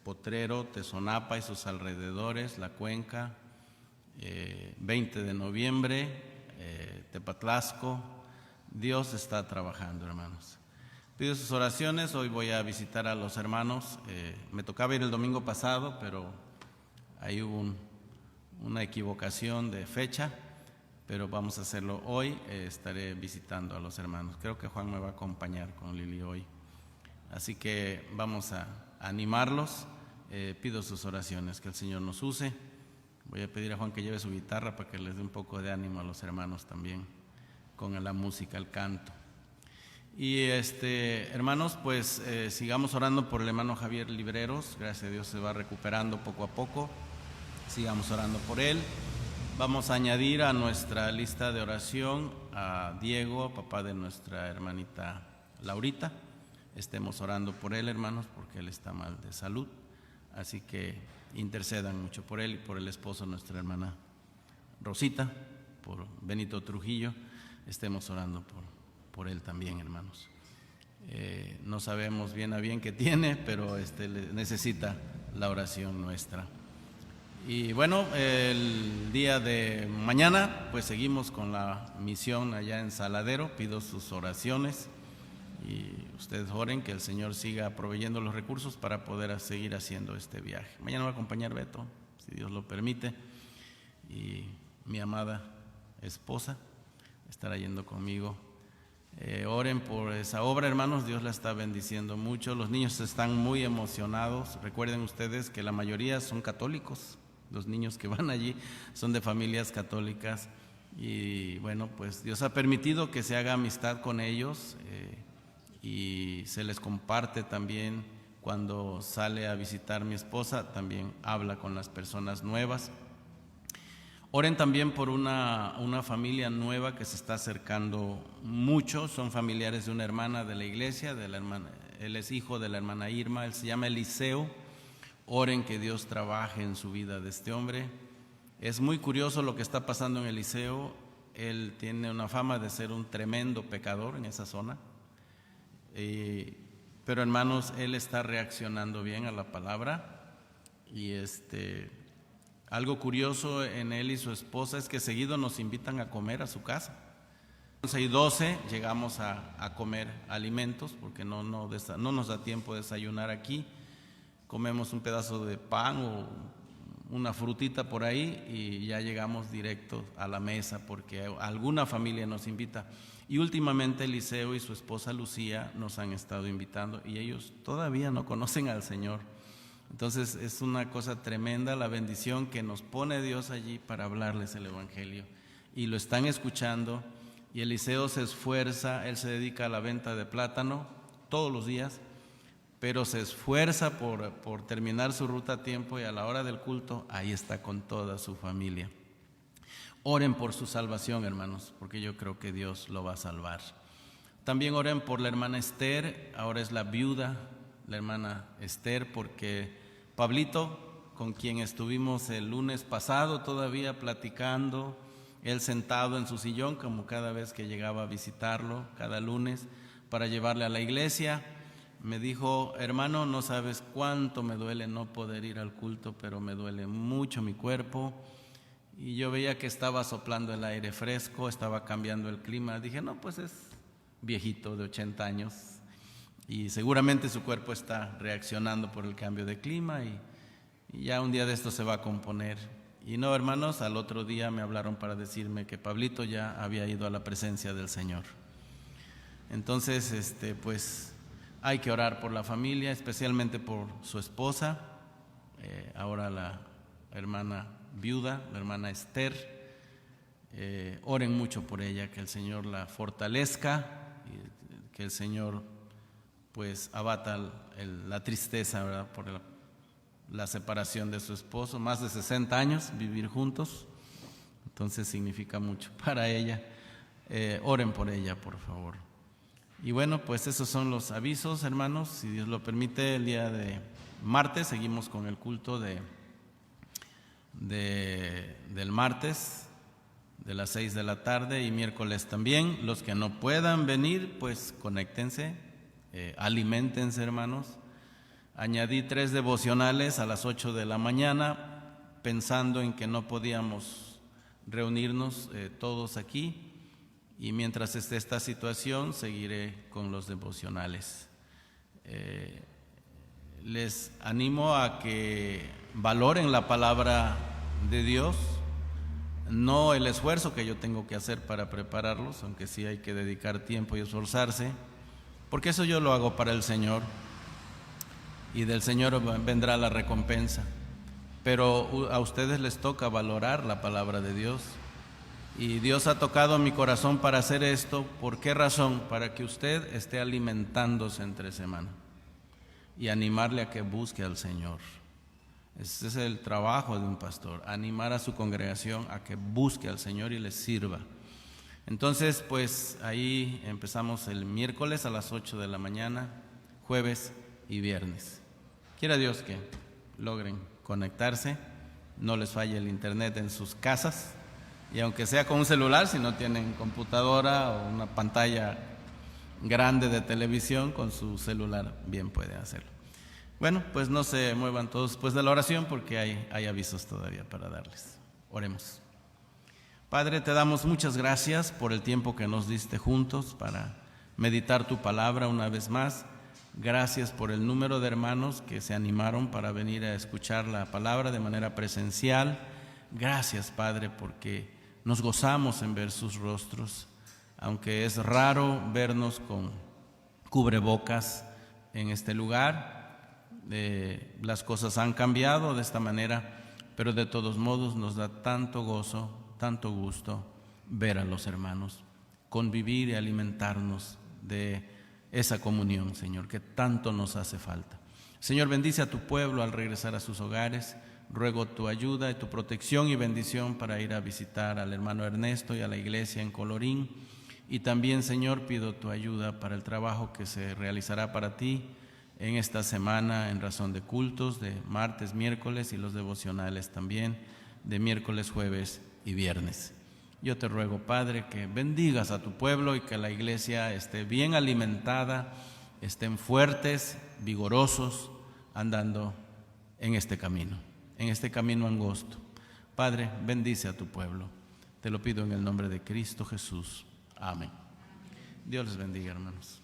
Potrero, Tezonapa y sus alrededores, La Cuenca, 20 de noviembre, Tepatlasco. Dios está trabajando, hermanos. Pido sus oraciones. Hoy voy a visitar a los hermanos. Me tocaba ir el domingo pasado, pero ahí hubo una equivocación de fecha, pero vamos a hacerlo hoy. Estaré visitando a los hermanos. Creo que Juan me va a acompañar con Lili hoy. Así que vamos a animarlos. Pido sus oraciones, que el Señor nos use. Voy a pedir a Juan que lleve su guitarra para que les dé un poco de ánimo a los hermanos también con la música, el canto. Y hermanos, pues sigamos orando por el hermano Javier Libreros. Gracias a Dios se va recuperando poco a poco. Sigamos orando por él. Vamos a añadir a nuestra lista de oración a Diego, papá de nuestra hermanita Laurita. Estemos orando por él, hermanos, porque él está mal de salud. Así que intercedan mucho por él y por el esposo de nuestra hermana Rosita, por Benito Trujillo. Estemos orando por él también, hermanos. No sabemos bien a bien qué tiene, pero necesita la oración nuestra. Y bueno, el día de mañana, pues seguimos con la misión allá en Saladero. Pido sus oraciones. Y ustedes oren que el Señor siga proveyendo los recursos para poder seguir haciendo este viaje. Mañana va a acompañar Beto, si Dios lo permite, y mi amada esposa estará yendo conmigo. Oren por esa obra, hermanos. Dios la está bendiciendo mucho. Los niños están muy emocionados. Recuerden ustedes que la mayoría son católicos. Los niños que van allí son de familias católicas. Y bueno, pues Dios ha permitido que se haga amistad con ellos. Y se les comparte también cuando sale a visitar mi esposa, también habla con las personas nuevas. Oren también por una familia nueva que se está acercando mucho. Son familiares de una hermana de la iglesia, él es hijo de la hermana Irma, él se llama Eliseo. Oren que Dios trabaje en su vida de este hombre. Es muy curioso lo que está pasando en Eliseo. Él tiene una fama de ser un tremendo pecador en esa zona. Pero hermanos, él está reaccionando bien a la palabra. Y algo curioso en él y su esposa es que seguido nos invitan a comer a su casa. 11:12 llegamos a comer alimentos porque no nos da tiempo de desayunar aquí. Comemos un pedazo de pan o una frutita por ahí y ya llegamos directo a la mesa porque alguna familia nos invita. Y últimamente Eliseo y su esposa Lucía nos han estado invitando y ellos todavía no conocen al Señor. Entonces es una cosa tremenda la bendición que nos pone Dios allí para hablarles el Evangelio. Y lo están escuchando y Eliseo se esfuerza, él se dedica a la venta de plátano todos los días, pero se esfuerza por terminar su ruta a tiempo y a la hora del culto ahí está con toda su familia. Oren por su salvación, hermanos, porque yo creo que Dios lo va a salvar. También oren por la hermana Esther, ahora es la viuda, la hermana Esther, porque Pablito, con quien estuvimos el lunes pasado todavía platicando, él sentado en su sillón como cada vez que llegaba a visitarlo, cada lunes, para llevarle a la iglesia, me dijo: hermano, no sabes cuánto me duele no poder ir al culto, pero me duele mucho mi cuerpo. Y yo veía que estaba soplando el aire fresco, estaba cambiando el clima. Dije, no, pues es viejito de 80 años y seguramente su cuerpo está reaccionando por el cambio de clima y ya un día de esto se va a componer. Y no, hermanos, al otro día me hablaron para decirme que Pablito ya había ido a la presencia del Señor. Entonces, pues hay que orar por la familia, especialmente por su esposa, ahora la hermana viuda, la hermana Esther. Oren mucho por ella, que el Señor la fortalezca, y que el Señor pues abata la tristeza, ¿verdad?, por la separación de su esposo. Más de 60 años vivir juntos, entonces significa mucho para ella. Oren por ella, por favor. Y bueno, pues esos son los avisos, hermanos. Si Dios lo permite, el día de martes seguimos con el culto del martes de las 6 de la tarde, y miércoles también. Los que no puedan venir, pues conéctense, aliméntense, hermanos. Añadí 3 devocionales a las 8 de la mañana, pensando en que no podíamos reunirnos todos aquí, y mientras esté esta situación seguiré con los devocionales. Les animo a que valoren la palabra de Dios, no el esfuerzo que yo tengo que hacer para prepararlos, aunque sí hay que dedicar tiempo y esforzarse, porque eso yo lo hago para el Señor, y del Señor vendrá la recompensa. Pero a ustedes les toca valorar la palabra de Dios, y Dios ha tocado mi corazón para hacer esto. ¿Por qué razón? Para que usted esté alimentándose entre semana y animarle a que busque al Señor. Ese es el trabajo de un pastor, animar a su congregación a que busque al Señor y les sirva. Entonces, pues ahí empezamos el miércoles a las 8 de la mañana, jueves y viernes. Quiera Dios que logren conectarse, no les falle el internet en sus casas, y aunque sea con un celular, si no tienen computadora o una pantalla grande de televisión, con su celular bien pueden hacerlo. Bueno, pues no se muevan todos después de la oración, porque hay avisos todavía para darles. Oremos. Padre, te damos muchas gracias por el tiempo que nos diste juntos para meditar tu palabra una vez más. Gracias por el número de hermanos que se animaron para venir a escuchar la palabra de manera presencial. Gracias, Padre, porque nos gozamos en ver sus rostros, aunque es raro vernos con cubrebocas en este lugar. Las cosas han cambiado de esta manera, pero de todos modos nos da tanto gozo, tanto gusto ver a los hermanos, convivir y alimentarnos de esa comunión, Señor, que tanto nos hace falta. Señor, bendice a tu pueblo al regresar a sus hogares. Ruego tu ayuda y tu protección y bendición para ir a visitar al hermano Ernesto y a la iglesia en Colorín. Y también, Señor, pido tu ayuda para el trabajo que se realizará para ti en esta semana en razón de cultos de martes, miércoles, y los devocionales también de miércoles, jueves y viernes. Yo te ruego, Padre, que bendigas a tu pueblo y que la iglesia esté bien alimentada, estén fuertes, vigorosos, andando en este camino angosto. Padre, bendice a tu pueblo. Te lo pido en el nombre de Cristo Jesús. Amén. Dios les bendiga, hermanos.